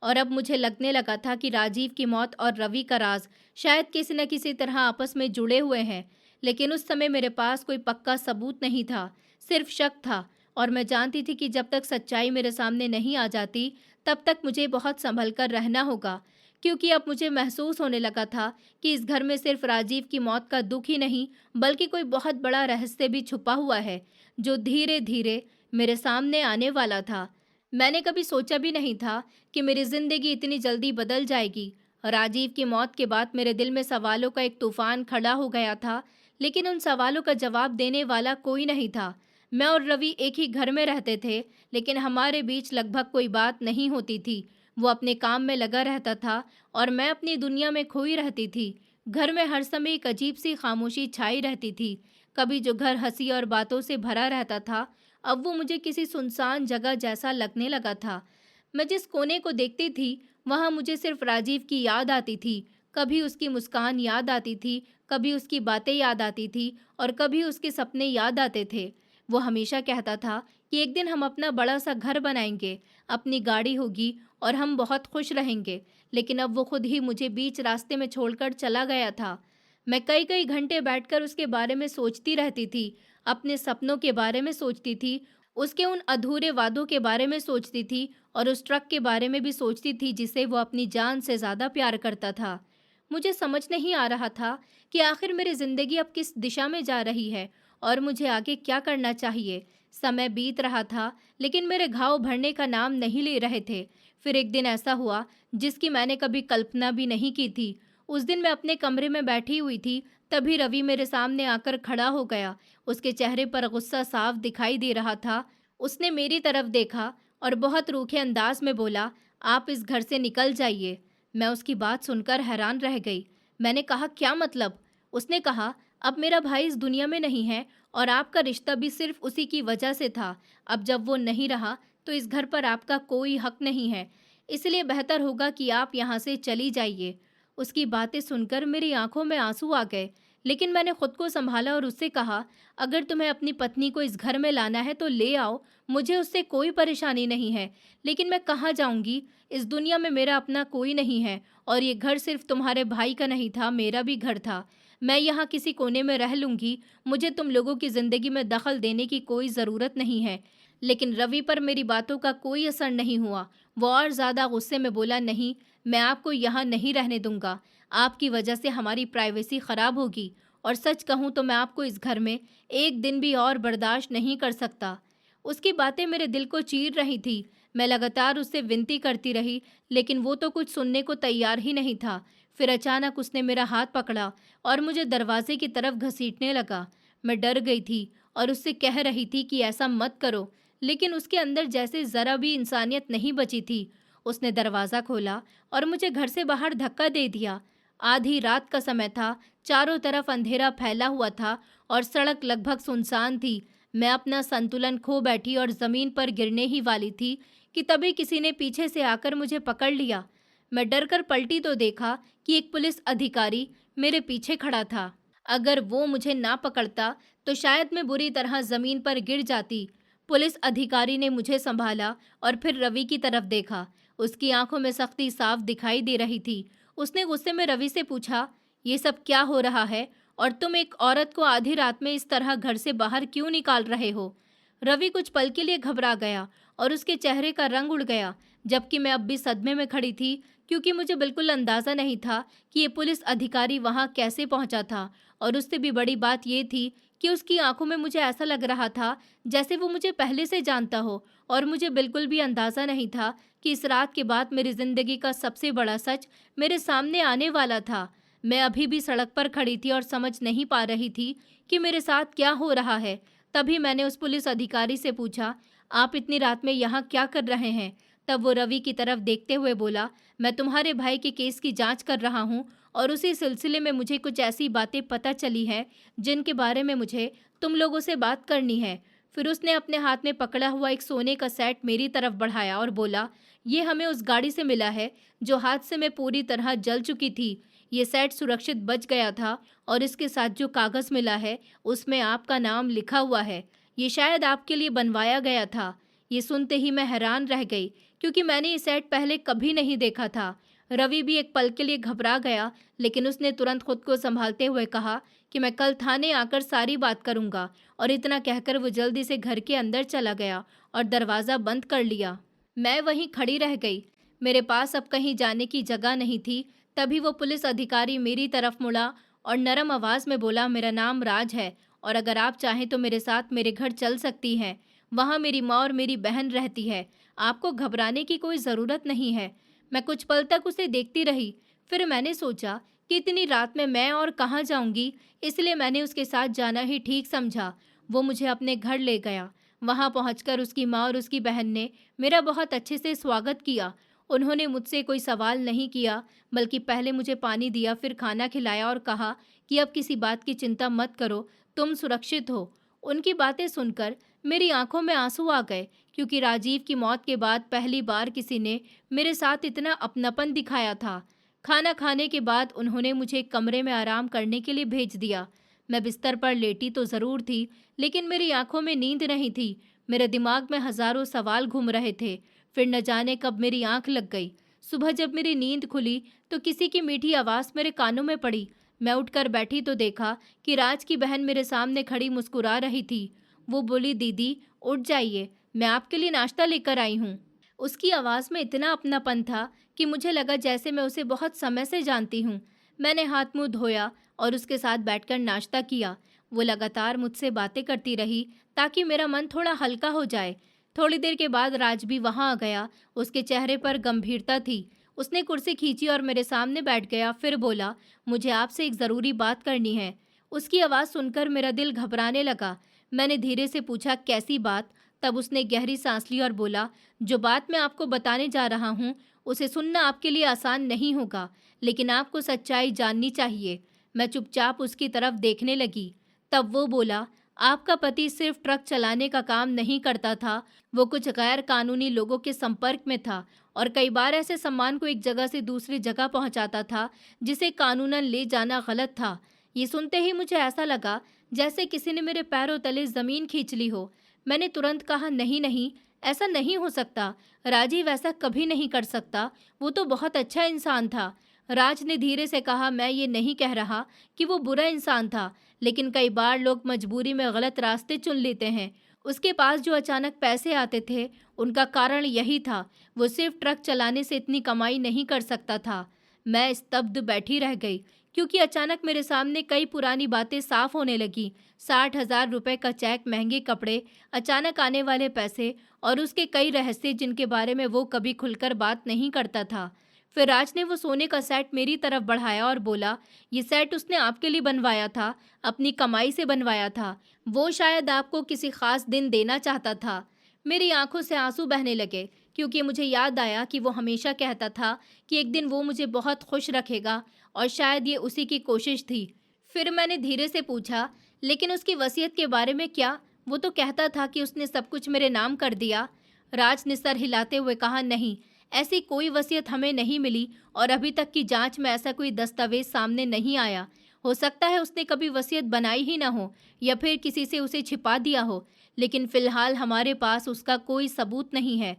और अब मुझे लगने लगा था कि राजीव की मौत और रवि का राज शायद किसी न किसी तरह आपस में जुड़े हुए हैं। लेकिन उस समय मेरे पास कोई पक्का सबूत नहीं था, सिर्फ शक था। और मैं जानती थी कि जब तक सच्चाई मेरे सामने नहीं आ जाती, तब तक मुझे बहुत संभल कर रहना होगा, क्योंकि अब मुझे महसूस होने लगा था कि इस घर में सिर्फ राजीव की मौत का दुख ही नहीं, बल्कि कोई बहुत बड़ा रहस्य भी छुपा हुआ है, जो धीरे धीरे मेरे सामने आने वाला था। मैंने कभी सोचा भी नहीं था कि मेरी जिंदगी इतनी जल्दी बदल जाएगी। राजीव की मौत के बाद मेरे दिल में सवालों का एक तूफान खड़ा हो गया था, लेकिन उन सवालों का जवाब देने वाला कोई नहीं था। मैं और रवि एक ही घर में रहते थे, लेकिन हमारे बीच लगभग कोई बात नहीं होती थी। वो अपने काम में लगा रहता था और मैं अपनी दुनिया में खोई रहती थी। घर में हर समय एक अजीब सी खामोशी छाई रहती थी, कभी जो घर हंसी और बातों से भरा रहता था, अब वो मुझे किसी सुनसान जगह जैसा लगने लगा था। मैं जिस कोने को देखती थी, वहां मुझे सिर्फ राजीव की याद आती थी। कभी उसकी मुस्कान याद आती थी, कभी उसकी बातें याद आती थी और कभी उसके सपने याद आते थे। वो हमेशा कहता था कि एक दिन हम अपना बड़ा सा घर बनाएंगे, अपनी गाड़ी होगी और हम बहुत खुश रहेंगे। लेकिन अब वो खुद ही मुझे बीच रास्ते में छोड़कर चला गया था। मैं कई कई घंटे बैठकर उसके बारे में सोचती रहती थी, अपने सपनों के बारे में सोचती थी, उसके उन अधूरे वादों के बारे में सोचती थी और उस ट्रक के बारे में भी सोचती थी जिसे वो अपनी जान से ज़्यादा प्यार करता था। मुझे समझ नहीं आ रहा था कि आखिर मेरी ज़िंदगी अब किस दिशा में जा रही है और मुझे आगे क्या करना चाहिए। समय बीत रहा था, लेकिन मेरे घाव भरने का नाम नहीं ले रहे थे। फिर एक दिन ऐसा हुआ जिसकी मैंने कभी कल्पना भी नहीं की थी। उस दिन मैं अपने कमरे में बैठी हुई थी, तभी रवि मेरे सामने आकर खड़ा हो गया। उसके चेहरे पर गुस्सा साफ दिखाई दे रहा था। उसने मेरी तरफ देखा और बहुत रूखे अंदाज में बोला, आप इस घर से निकल जाइए। मैं उसकी बात सुनकर हैरान रह गई। मैंने कहा, क्या मतलब? उसने कहा, अब मेरा भाई इस दुनिया में नहीं है और आपका रिश्ता भी सिर्फ उसी की वजह से था। अब जब वो नहीं रहा तो इस घर पर आपका कोई हक नहीं है, इसलिए बेहतर होगा कि आप यहाँ से चली जाइए। उसकी बातें सुनकर मेरी आंखों में आंसू आ गए, लेकिन मैंने खुद को संभाला और उससे कहा, अगर तुम्हें अपनी पत्नी को इस घर में लाना है तो ले आओ, मुझे उससे कोई परेशानी नहीं है। लेकिन मैं कहाँ जाऊंगी? इस दुनिया में मेरा अपना कोई नहीं है और ये घर सिर्फ तुम्हारे भाई का नहीं था, मेरा भी घर था। मैं यहाँ किसी कोने में रह लूंगी, मुझे तुम लोगों की जिंदगी में दखल देने की कोई ज़रूरत नहीं है। लेकिन रवि पर मेरी बातों का कोई असर नहीं हुआ। वो और ज़्यादा गुस्से में बोला, नहीं, मैं आपको यहाँ नहीं रहने दूंगा। आपकी वजह से हमारी प्राइवेसी ख़राब होगी और सच कहूँ तो मैं आपको इस घर में एक दिन भी और बर्दाश्त नहीं कर सकता। उसकी बातें मेरे दिल को चीर रही थी। मैं लगातार उससे विनती करती रही, लेकिन वो तो कुछ सुनने को तैयार ही नहीं था। फिर अचानक उसने मेरा हाथ पकड़ा और मुझे दरवाजे की तरफ घसीटने लगा। मैं डर गई थी और उससे कह रही थी कि ऐसा मत करो, लेकिन उसके अंदर जैसे ज़रा भी इंसानियत नहीं बची थी। उसने दरवाज़ा खोला और मुझे घर से बाहर धक्का दे दिया। आधी रात का समय था, चारों तरफ अंधेरा फैला हुआ था और सड़क लगभग सुनसान थी। मैं अपना संतुलन खो बैठी और ज़मीन पर गिरने ही वाली थी कि तभी किसी ने पीछे से आकर मुझे पकड़ लिया। मैं डरकर पलटी तो देखा कि एक पुलिस अधिकारी मेरे पीछे खड़ा था। अगर वो मुझे ना पकड़ता तो शायद मैं बुरी तरह ज़मीन पर गिर जाती। पुलिस अधिकारी ने मुझे संभाला और फिर रवि की तरफ देखा। उसकी आंखों में सख्ती साफ दिखाई दे रही थी। उसने गुस्से में रवि से पूछा, ये सब क्या हो रहा है और तुम एक औरत को आधी रात में इस तरह घर से बाहर क्यों निकाल रहे हो? रवि कुछ पल के लिए घबरा गया और उसके चेहरे का रंग उड़ गया, जबकि मैं अब भी सदमे में खड़ी थी, क्योंकि मुझे बिल्कुल अंदाज़ा नहीं था कि ये पुलिस अधिकारी वहाँ कैसे पहुँचा था। और उससे भी बड़ी बात ये थी कि उसकी आंखों में मुझे ऐसा लग रहा था जैसे वो मुझे पहले से जानता हो। और मुझे बिल्कुल भी अंदाज़ा नहीं था कि इस रात के बाद मेरी ज़िंदगी का सबसे बड़ा सच मेरे सामने आने वाला था। मैं अभी भी सड़क पर खड़ी थी और समझ नहीं पा रही थी कि मेरे साथ क्या हो रहा है। तभी मैंने उस पुलिस अधिकारी से पूछा, आप इतनी रात में यहाँ क्या कर रहे हैं? तब वो रवि की तरफ देखते हुए बोला, मैं तुम्हारे भाई के केस की जांच कर रहा हूँ और उसी सिलसिले में मुझे कुछ ऐसी बातें पता चली हैं जिनके बारे में मुझे तुम लोगों से बात करनी है। फिर उसने अपने हाथ में पकड़ा हुआ एक सोने का सेट मेरी तरफ बढ़ाया और बोला, ये हमें उस गाड़ी से मिला है जो हादसे में पूरी तरह जल चुकी थी। ये सेट सुरक्षित बच गया था और इसके साथ जो कागज़ मिला है उसमें आपका नाम लिखा हुआ है। ये शायद आपके लिए बनवाया गया था। ये सुनते ही मैं हैरान रह गई, क्योंकि मैंने ये सेट पहले कभी नहीं देखा था। रवि भी एक पल के लिए घबरा गया, लेकिन उसने तुरंत खुद को संभालते हुए कहा कि मैं कल थाने आकर सारी बात करूंगा। और इतना कहकर वो जल्दी से घर के अंदर चला गया और दरवाज़ा बंद कर लिया। मैं वहीं खड़ी रह गई। मेरे पास अब कहीं जाने की जगह नहीं थी। तभी वो पुलिस अधिकारी मेरी तरफ मुड़ा और नरम आवाज़ में बोला, मेरा नाम राज है और अगर आप चाहें तो मेरे साथ मेरे घर चल सकती हैं। वहाँ मेरी माँ और मेरी बहन रहती है। आपको घबराने की कोई ज़रूरत नहीं है। मैं कुछ पल तक उसे देखती रही। फिर मैंने सोचा कि इतनी रात में मैं और कहाँ जाऊंगी, इसलिए मैंने उसके साथ जाना ही ठीक समझा। वो मुझे अपने घर ले गया। वहाँ पहुँचकर उसकी माँ और उसकी बहन ने मेरा बहुत अच्छे से स्वागत किया। उन्होंने मुझसे कोई सवाल नहीं किया, बल्कि पहले मुझे पानी दिया, फिर खाना खिलाया और कहा कि अब किसी बात की चिंता मत करो, तुम सुरक्षित हो। उनकी बातें सुनकर मेरी आंखों में आंसू आ गए, क्योंकि राजीव की मौत के बाद पहली बार किसी ने मेरे साथ इतना अपनापन दिखाया था। खाना खाने के बाद उन्होंने मुझे एक कमरे में आराम करने के लिए भेज दिया। मैं बिस्तर पर लेटी तो ज़रूर थी, लेकिन मेरी आंखों में नींद नहीं थी। मेरे दिमाग में हजारों सवाल घूम रहे थे। फिर न जाने कब मेरी आंख लग गई। सुबह जब मेरी नींद खुली तो किसी की मीठी आवाज़ मेरे कानों में पड़ी। मैं उठकर बैठी तो देखा कि राज की बहन मेरे सामने खड़ी मुस्कुरा रही थी। वो बोली, दीदी उठ जाइए, मैं आपके लिए नाश्ता लेकर आई हूँ। उसकी आवाज़ में इतना अपनापन था कि मुझे लगा जैसे मैं उसे बहुत समय से जानती हूँ। मैंने हाथ मुंह धोया और उसके साथ बैठकर नाश्ता किया। वो लगातार मुझसे बातें करती रही ताकि मेरा मन थोड़ा हल्का हो जाए। थोड़ी देर के बाद राज भी वहाँ आ गया। उसके चेहरे पर गंभीरता थी। उसने कुर्सी खींची और मेरे सामने बैठ गया। फिर बोला, मुझे आपसे एक ज़रूरी बात करनी है। उसकी आवाज़ सुनकर मेरा दिल घबराने लगा। मैंने धीरे से पूछा, कैसी बात? तब उसने गहरी सांस ली और बोला, जो बात मैं आपको बताने जा रहा हूँ उसे सुनना आपके लिए आसान नहीं होगा, लेकिन आपको सच्चाई जाननी चाहिए। मैं चुपचाप उसकी तरफ देखने लगी। तब वो बोला, आपका पति सिर्फ ट्रक चलाने का काम नहीं करता था, वो कुछ गैर कानूनी लोगों के संपर्क में था और कई बार ऐसे सामान को एक जगह से दूसरी जगह पहुंचाता था जिसे कानूनन ले जाना गलत था। ये सुनते ही मुझे ऐसा लगा जैसे किसी ने मेरे पैरों तले जमीन खींच ली हो। मैंने तुरंत कहा, नहीं नहीं, ऐसा नहीं हो सकता। राजीव ऐसा कभी नहीं कर सकता। वो तो बहुत अच्छा इंसान था। राज ने धीरे से कहा, मैं ये नहीं कह रहा कि वो बुरा इंसान था, लेकिन कई बार लोग मजबूरी में गलत रास्ते चुन लेते हैं। उसके पास जो अचानक पैसे आते थे उनका कारण यही था। वो सिर्फ ट्रक चलाने से इतनी कमाई नहीं कर सकता था। मैं स्तब्ध बैठी रह गई, क्योंकि अचानक मेरे सामने कई पुरानी बातें साफ होने लगी। 60,000 रुपए का चेक, महंगे कपड़े, अचानक आने वाले पैसे और उसके कई रहस्य जिनके बारे में वो कभी खुलकर बात नहीं करता था। फिर राज ने वो सोने का सेट मेरी तरफ बढ़ाया और बोला, ये सेट उसने आपके लिए बनवाया था, अपनी कमाई से बनवाया था। वो शायद आपको किसी खास दिन देना चाहता था। मेरी आंखों से आंसू बहने लगे, क्योंकि मुझे याद आया कि वो हमेशा कहता था कि एक दिन वो मुझे बहुत खुश रखेगा, और शायद ये उसी की कोशिश थी। फिर मैंने धीरे से पूछा, लेकिन उसकी वसीयत के बारे में क्या? वो तो कहता था कि उसने सब कुछ मेरे नाम कर दिया। राज ने सर हिलाते हुए कहा, नहीं, ऐसी कोई वसीयत हमें नहीं मिली और अभी तक की जांच में ऐसा कोई दस्तावेज सामने नहीं आया। हो सकता है उसने कभी वसीयत बनाई ही ना हो, या फिर किसी से उसे छिपा दिया हो, लेकिन फिलहाल हमारे पास उसका कोई सबूत नहीं है।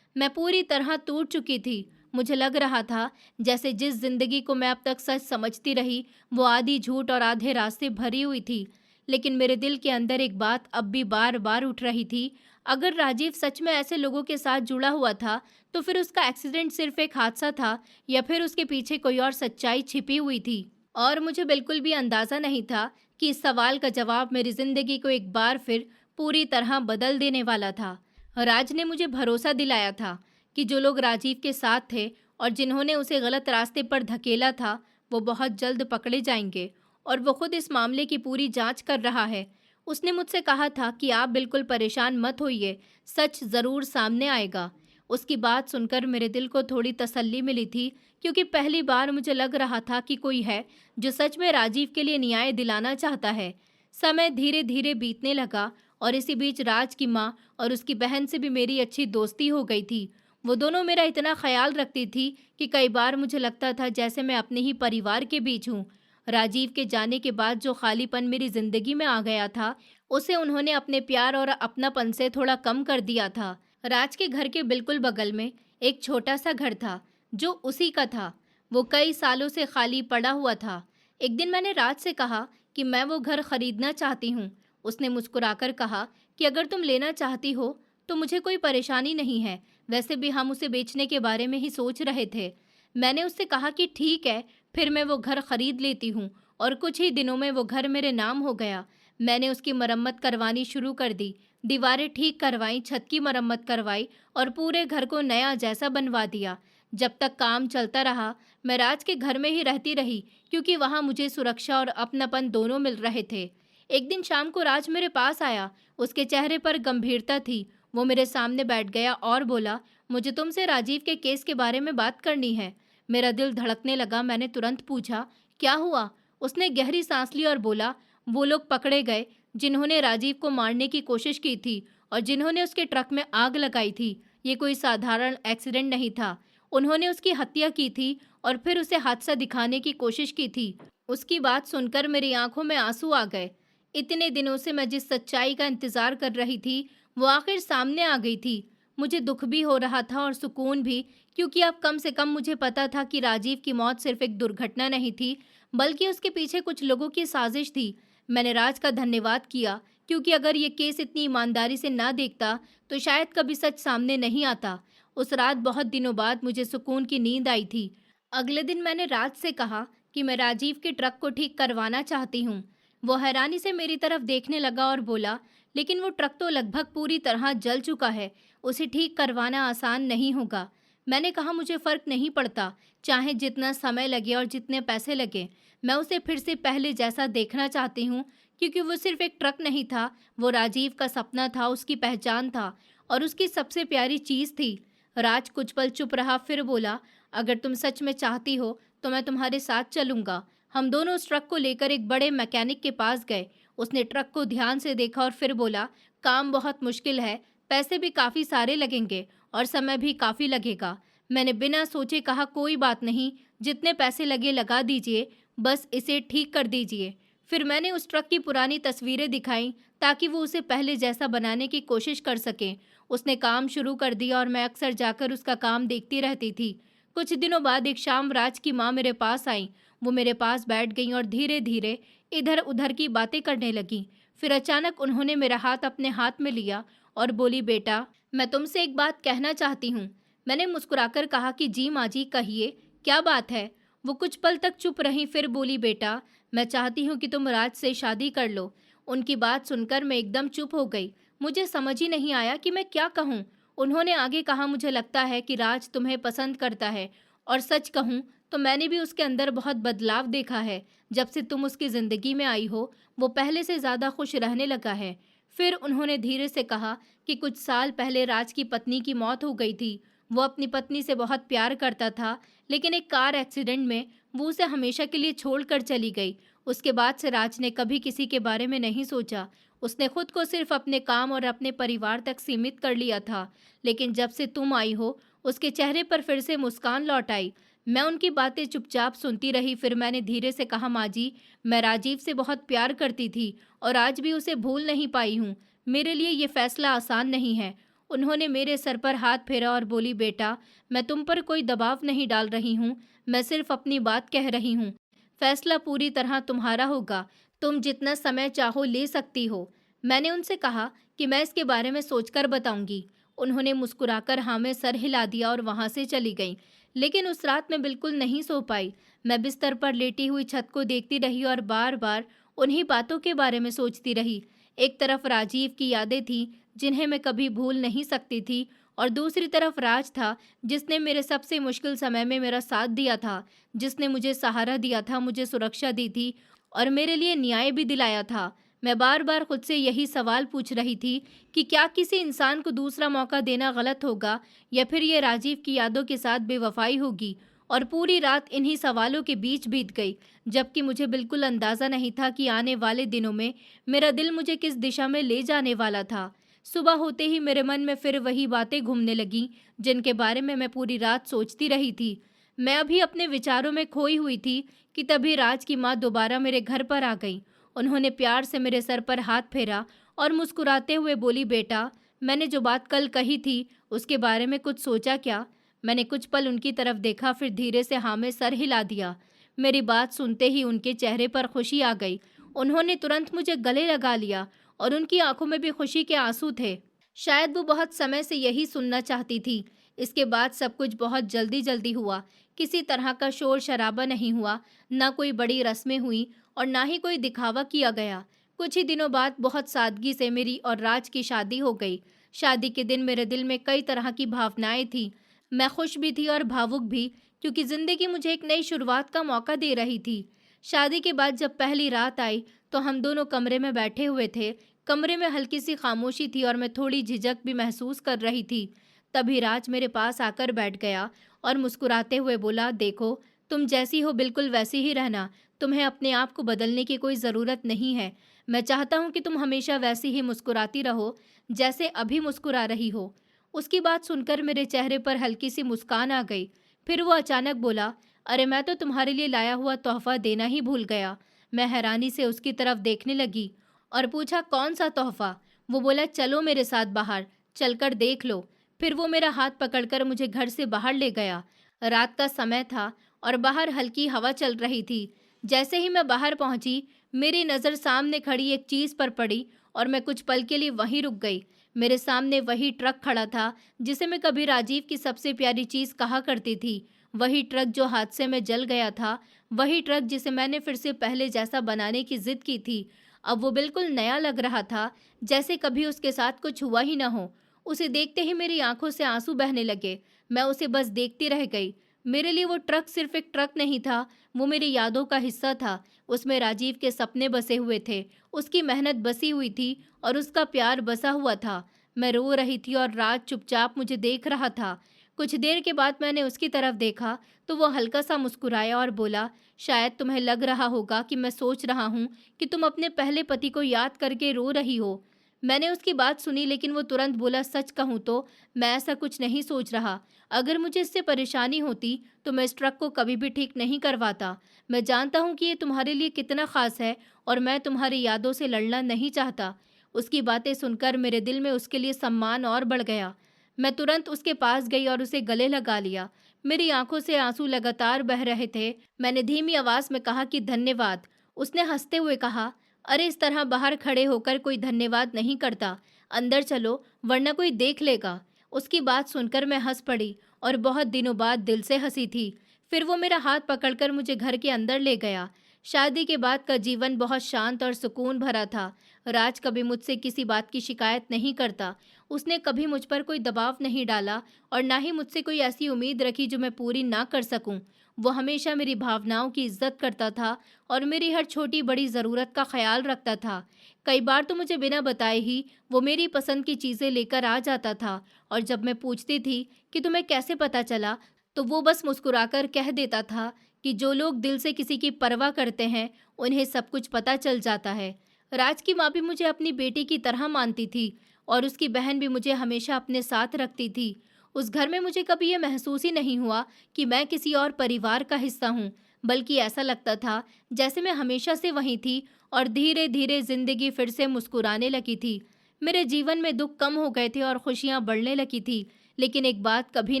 मैं पूरी तरह टूट चुकी थी। मुझे लग रहा था जैसे जिस जिंदगी को मैं अब तक सच समझती रही वो आधी झूठ और आधे राज से भरी हुई थी। लेकिन मेरे दिल के अंदर एक बात अब भी बार बार उठ रही थी, अगर राजीव सच में ऐसे लोगों के साथ जुड़ा हुआ था तो फिर उसका एक्सीडेंट सिर्फ एक हादसा था, या फिर उसके पीछे कोई और सच्चाई छिपी हुई थी। और मुझे बिल्कुल भी अंदाज़ा नहीं था कि इस सवाल का जवाब मेरी ज़िंदगी को एक बार फिर पूरी तरह बदल देने वाला था। राज ने मुझे भरोसा दिलाया था कि जो लोग राजीव के साथ थे और जिन्होंने उसे गलत रास्ते पर धकेला था, वो बहुत जल्द पकड़े जाएंगे, और वो खुद इस मामले की पूरी जांच कर रहा है। उसने मुझसे कहा था कि आप बिल्कुल परेशान मत होइए, सच ज़रूर सामने आएगा। उसकी बात सुनकर मेरे दिल को थोड़ी तसल्ली मिली थी, क्योंकि पहली बार मुझे लग रहा था कि कोई है जो सच में राजीव के लिए न्याय दिलाना चाहता है। समय धीरे धीरे बीतने लगा और इसी बीच राज की माँ और उसकी बहन से भी मेरी अच्छी दोस्ती हो गई थी। वो दोनों मेरा इतना ख्याल रखती थी कि कई बार मुझे लगता था जैसे मैं अपने ही परिवार के बीच हूँ। राजीव के जाने के बाद जो खालीपन मेरी जिंदगी में आ गया था, उसे उन्होंने अपने प्यार और अपनापन से थोड़ा कम कर दिया था। राज के घर के बिल्कुल बगल में एक छोटा सा घर था जो उसी का था। वो कई सालों से खाली पड़ा हुआ था। एक दिन मैंने राज से कहा कि मैं वो घर खरीदना चाहती हूँ। उसने मुस्कुराकर कहा कि अगर तुम लेना चाहती हो तो मुझे कोई परेशानी नहीं है, वैसे भी हम उसे बेचने के बारे में ही सोच रहे थे। मैंने उससे कहा कि ठीक है, फिर मैं वो घर खरीद लेती हूँ, और कुछ ही दिनों में वो घर मेरे नाम हो गया। मैंने उसकी मरम्मत करवानी शुरू कर दी, दीवारें ठीक करवाई, छत की मरम्मत करवाई और पूरे घर को नया जैसा बनवा दिया। जब तक काम चलता रहा मैं राज के घर में ही रहती रही, क्योंकि वहाँ मुझे सुरक्षा और अपनापन दोनों मिल रहे थे। एक दिन शाम को राज मेरे पास आया। उसके चेहरे पर गंभीरता थी। वो मेरे सामने बैठ गया और बोला, मुझे तुमसे राजीव के केस के बारे में बात करनी है। मेरा दिल धड़कने लगा। मैंने तुरंत पूछा, क्या हुआ? उसने गहरी सांस ली और बोला, वो लोग पकड़े गए जिन्होंने राजीव को मारने की कोशिश की थी और जिन्होंने उसके ट्रक में आग लगाई थी। ये कोई साधारण एक्सीडेंट नहीं था। उन्होंने उसकी हत्या की थी और फिर उसे हादसा दिखाने की कोशिश की थी। उसकी बात सुनकर मेरी आंखों में आंसू आ गए। इतने दिनों से मैं जिस सच्चाई का इंतजार कर रही थी, वो आखिर सामने आ गई थी। मुझे दुख भी हो रहा था और सुकून भी, क्योंकि अब कम से कम मुझे पता था कि राजीव की मौत सिर्फ एक दुर्घटना नहीं थी, बल्कि उसके पीछे कुछ लोगों की साजिश थी। मैंने राज का धन्यवाद किया, क्योंकि अगर ये केस इतनी ईमानदारी से ना देखता, तो शायद कभी सच सामने नहीं आता। उस रात बहुत दिनों बाद मुझे सुकून की नींद आई थी। अगले दिन मैंने राज से कहा कि मैं राजीव के ट्रक को ठीक करवाना चाहती हूँ। वो हैरानी से मेरी तरफ देखने लगा और बोला, लेकिन वो ट्रक तो लगभग पूरी तरह जल चुका है, उसे ठीक करवाना आसान नहीं होगा। मैंने कहा, मुझे फ़र्क नहीं पड़ता, चाहे जितना समय लगे और जितने पैसे लगे। मैं उसे फिर से पहले जैसा देखना चाहती हूँ, क्योंकि वो सिर्फ एक ट्रक नहीं था, वो राजीव का सपना था, उसकी पहचान था और उसकी सबसे प्यारी चीज़ थी। राज कुछ पल चुप रहा, फिर बोला, अगर तुम सच में चाहती हो तो मैं तुम्हारे साथ चलूंगा। हम दोनों उस ट्रक को लेकर एक बड़े मैकेनिक के पास गए। उसने ट्रक को ध्यान से देखा और फिर बोला, काम बहुत मुश्किल है, पैसे भी काफ़ी सारे लगेंगे और समय भी काफ़ी लगेगा। मैंने बिना सोचे कहा, कोई बात नहीं, जितने पैसे लगे लगा दीजिए, बस इसे ठीक कर दीजिए। फिर मैंने उस ट्रक की पुरानी तस्वीरें दिखाईं ताकि वो उसे पहले जैसा बनाने की कोशिश कर सकें। उसने काम शुरू कर दिया और मैं अक्सर जाकर उसका काम देखती रहती थी। कुछ दिनों बाद एक शाम राज की माँ मेरे पास आई। वो मेरे पास बैठ गईं और धीरे धीरे इधर उधर की बातें करने लगीं। फिर अचानक उन्होंने मेरा हाथ अपने हाथ में लिया और बोली, बेटा, मैं तुमसे एक बात कहना चाहती हूँ। मैंने मुस्कुराकर कहा कि जी माँ जी, कहिए, क्या बात है। वो कुछ पल तक चुप रहीं, फिर बोली, बेटा, मैं चाहती हूँ कि तुम राज से शादी कर लो। उनकी बात सुनकर मैं एकदम चुप हो गई। मुझे समझ ही नहीं आया कि मैं क्या कहूँ। उन्होंने आगे कहा, मुझे लगता है कि राज तुम्हें पसंद करता है और सच कहूँ तो मैंने भी उसके अंदर बहुत बदलाव देखा है। जब से तुम उसकी ज़िंदगी में आई हो, वो पहले से ज़्यादा खुश रहने लगा है। फिर उन्होंने धीरे से कहा कि कुछ साल पहले राज की पत्नी की मौत हो गई थी। वो अपनी पत्नी से बहुत प्यार करता था, लेकिन एक कार एक्सीडेंट में वो उसे हमेशा के लिए छोड़कर चली गई। उसके बाद से राज ने कभी किसी के बारे में नहीं सोचा। उसने खुद को सिर्फ अपने काम और अपने परिवार तक सीमित कर लिया था। लेकिन जब से तुम आई हो, उसके चेहरे पर फिर से मुस्कान लौट आई। मैं उनकी बातें चुपचाप सुनती रही। फिर मैंने धीरे से कहा, माँ जी, मैं राजीव से बहुत प्यार करती थी और आज भी उसे भूल नहीं पाई हूँ। मेरे लिए ये फैसला आसान नहीं है। उन्होंने मेरे सर पर हाथ फेरा और बोली, बेटा, मैं तुम पर कोई दबाव नहीं डाल रही हूँ, मैं सिर्फ अपनी बात कह रही हूँ। फैसला पूरी तरह तुम्हारा होगा, तुम जितना समय चाहो ले सकती हो। मैंने उनसे कहा कि मैं इसके बारे में सोचकर बताऊंगी। उन्होंने मुस्कुराकर हाँ में सर हिला दिया और वहां से चली गई। लेकिन उस रात मैं बिल्कुल नहीं सो पाई। मैं बिस्तर पर लेटी हुई छत को देखती रही और बार बार उन्हीं बातों के बारे में सोचती रही। एक तरफ राजीव की यादें थीं जिन्हें मैं कभी भूल नहीं सकती थी, और दूसरी तरफ राज था जिसने मेरे सबसे मुश्किल समय में मेरा साथ दिया था, जिसने मुझे सहारा दिया था, मुझे सुरक्षा दी थी और मेरे लिए न्याय भी दिलाया था। मैं बार बार खुद से यही सवाल पूछ रही थी कि क्या किसी इंसान को दूसरा मौका देना गलत होगा, या फिर ये राजीव की यादों के साथ बेवफाई होगी। और पूरी रात इन्हीं सवालों के बीच बीत गई, जबकि मुझे बिल्कुल अंदाज़ा नहीं था कि आने वाले दिनों में मेरा दिल मुझे किस दिशा में ले जाने वाला था। सुबह होते ही मेरे मन में फिर वही बातें घूमने लगीं जिनके बारे में मैं पूरी रात सोचती रही थी। मैं अभी अपने विचारों में खोई हुई थी कि तभी राज की माँ दोबारा मेरे घर पर आ गई। उन्होंने प्यार से मेरे सर पर हाथ फेरा और मुस्कुराते हुए बोली, बेटा, मैंने जो बात कल कही थी उसके बारे में कुछ सोचा क्या? मैंने कुछ पल उनकी तरफ देखा, फिर धीरे से हाँ में सर हिला दिया। मेरी बात सुनते ही उनके चेहरे पर खुशी आ गई। उन्होंने तुरंत मुझे गले लगा लिया और उनकी आंखों में भी खुशी के आंसू थे। शायद वो बहुत समय से यही सुनना चाहती थी। इसके बाद सब कुछ बहुत जल्दी जल्दी हुआ। किसी तरह का शोर शराबा नहीं हुआ, ना कोई बड़ी रस्में हुई और ना ही कोई दिखावा किया गया। कुछ ही दिनों बाद बहुत सादगी से मेरी और राज की शादी हो गई। शादी के दिन मेरे दिल में कई तरह की भावनाएं थीं। मैं खुश भी थी और भावुक भी, क्योंकि ज़िंदगी मुझे एक नई शुरुआत का मौका दे रही थी। शादी के बाद जब पहली रात आई तो हम दोनों कमरे में बैठे हुए थे। कमरे में हल्की सी खामोशी थी और मैं थोड़ी झिझक भी महसूस कर रही थी। तभी राज मेरे पास आकर बैठ गया और मुस्कुराते हुए बोला, देखो, तुम जैसी हो बिल्कुल वैसी ही रहना। तुम्हें अपने आप को बदलने की कोई ज़रूरत नहीं है। मैं चाहता हूँ कि तुम हमेशा वैसी ही मुस्कुराती रहो, जैसे अभी मुस्कुरा रही हो। उसकी बात सुनकर मेरे चेहरे पर हल्की सी मुस्कान आ गई। फिर वो अचानक बोला, अरे मैं तो तुम्हारे लिए लाया हुआ तोहफ़ा देना ही भूल गया। मैं हैरानी से उसकी तरफ देखने लगी और पूछा, कौन सा तोहफ़ा? वो बोला, चलो मेरे साथ बाहर, चलकर देख लो। फिर वो मेरा हाथ पकड़कर मुझे घर से बाहर ले गया। रात का समय था और बाहर हल्की हवा चल रही थी। जैसे ही मैं बाहर पहुंची, मेरी नज़र सामने खड़ी एक चीज़ पर पड़ी और मैं कुछ पल के लिए वहीं रुक गई। मेरे सामने वही ट्रक खड़ा था जिसे मैं कभी राजीव की सबसे प्यारी चीज़ कहा करती थी। वही ट्रक जो हादसे में जल गया था, वही ट्रक जिसे मैंने फिर से पहले जैसा बनाने की जिद की थी। अब वो बिल्कुल नया लग रहा था, जैसे कभी उसके साथ कुछ हुआ ही ना हो। उसे देखते ही मेरी आंखों से आंसू बहने लगे। मैं उसे बस देखती रह गई। मेरे लिए वो ट्रक सिर्फ एक ट्रक नहीं था, वो मेरी यादों का हिस्सा था। उसमें राजीव के सपने बसे हुए थे, उसकी मेहनत बसी हुई थी और उसका प्यार बसा हुआ था। मैं रो रही थी और राज चुपचाप मुझे देख रहा था। कुछ देर के बाद मैंने उसकी तरफ देखा तो वो हल्का सा मुस्कुराया और बोला, शायद तुम्हें लग रहा होगा कि मैं सोच रहा हूँ कि तुम अपने पहले पति को याद करके रो रही हो। मैंने उसकी बात सुनी, लेकिन वो तुरंत बोला, सच कहूँ तो मैं ऐसा कुछ नहीं सोच रहा। अगर मुझे इससे परेशानी होती तो मैं इस ट्रक को कभी भी ठीक नहीं करवाता। मैं जानता हूँ कि ये तुम्हारे लिए कितना खास है और मैं तुम्हारी यादों से लड़ना नहीं चाहता। उसकी बातें सुनकर मेरे दिल में उसके लिए सम्मान और बढ़ गया। मैं तुरंत उसके पास गई और उसे गले लगा लिया। मेरी आंखों से आंसू लगातार बह रहे थे। मैंने धीमी आवाज में कहा कि धन्यवाद। उसने हंसते हुए कहा, अरे इस तरह बाहर खड़े होकर कोई धन्यवाद नहीं करता। अंदर चलो, वरना कोई देख लेगा। उसकी बात सुनकर मैं हंस पड़ी और बहुत दिनों बाद दिल से हंसी थी। फिर वो मेरा हाथ पकड़कर मुझे घर के अंदर ले गया। शादी के बाद का जीवन बहुत शांत और सुकून भरा था। राज कभी मुझसे किसी बात की शिकायत नहीं करता। उसने कभी मुझ पर कोई दबाव नहीं डाला और ना ही मुझसे कोई ऐसी उम्मीद रखी जो मैं पूरी ना कर सकूं। वो हमेशा मेरी भावनाओं की इज्जत करता था और मेरी हर छोटी बड़ी ज़रूरत का ख्याल रखता था। कई बार तो मुझे बिना बताए ही वो मेरी पसंद की चीज़ें लेकर आ जाता था और जब मैं पूछती थी कि तुम्हें कैसे पता चला, तो वो बस मुस्कुराकर कह देता था कि जो लोग दिल से किसी की परवाह करते हैं, उन्हें सब कुछ पता चल जाता है। राज की माँ भी मुझे अपनी बेटी की तरह मानती थी और उसकी बहन भी मुझे हमेशा अपने साथ रखती थी। उस घर में मुझे कभी ये महसूस ही नहीं हुआ कि मैं किसी और परिवार का हिस्सा हूँ, बल्कि ऐसा लगता था जैसे मैं हमेशा से वहीं थी और धीरे धीरे जिंदगी फिर से मुस्कुराने लगी थी। मेरे जीवन में दुख कम हो गए थे और खुशियाँ बढ़ने लगी थी, लेकिन एक बात कभी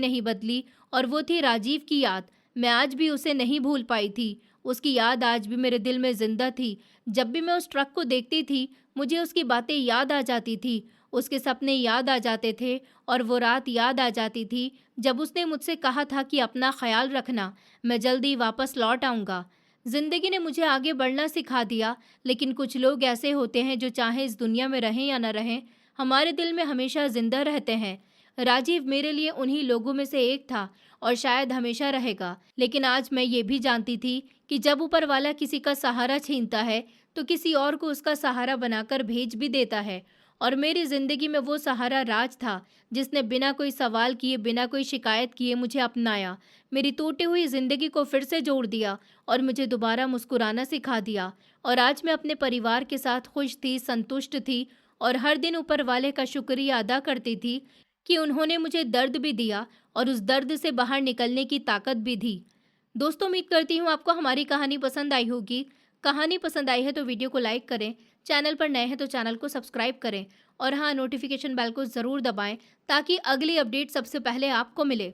नहीं बदली और वो थी राजीव की याद। मैं आज भी उसे नहीं भूल पाई थी। उसकी याद आज भी मेरे दिल में जिंदा थी। जब भी मैं उस ट्रक को देखती थी, मुझे उसकी बातें याद आ जाती थी, उसके सपने याद आ जाते थे और वो रात याद आ जाती थी जब उसने मुझसे कहा था कि अपना ख्याल रखना, मैं जल्दी वापस लौट आऊँगा। ज़िंदगी ने मुझे आगे बढ़ना सिखा दिया, लेकिन कुछ लोग ऐसे होते हैं जो चाहे इस दुनिया में रहें या न रहें, हमारे दिल में हमेशा ज़िंदा रहते हैं। राजीव मेरे लिए उन्हीं लोगों में से एक था और शायद हमेशा रहेगा। लेकिन आज मैं ये भी जानती थी कि जब ऊपर वाला किसी का सहारा छीनता है, तो किसी और को उसका सहारा बनाकर भेज भी देता है। और मेरी ज़िंदगी में वो सहारा राज था, जिसने बिना कोई सवाल किए, बिना कोई शिकायत किए मुझे अपनाया, मेरी टूटी हुई ज़िंदगी को फिर से जोड़ दिया और मुझे दोबारा मुस्कुराना सिखा दिया। और आज मैं अपने परिवार के साथ खुश थी, संतुष्ट थी और हर दिन ऊपर वाले का शुक्रिया अदा करती थी कि उन्होंने मुझे दर्द भी दिया और उस दर्द से बाहर निकलने की ताकत भी दी। दोस्तों, उम्मीद करती हूँ आपको हमारी कहानी पसंद आई होगी। कहानी पसंद आई है तो वीडियो को लाइक करें, चैनल पर नए हैं तो चैनल को सब्सक्राइब करें और हाँ, नोटिफिकेशन बेल को ज़रूर दबाएं ताकि अगली अपडेट सबसे पहले आपको मिले।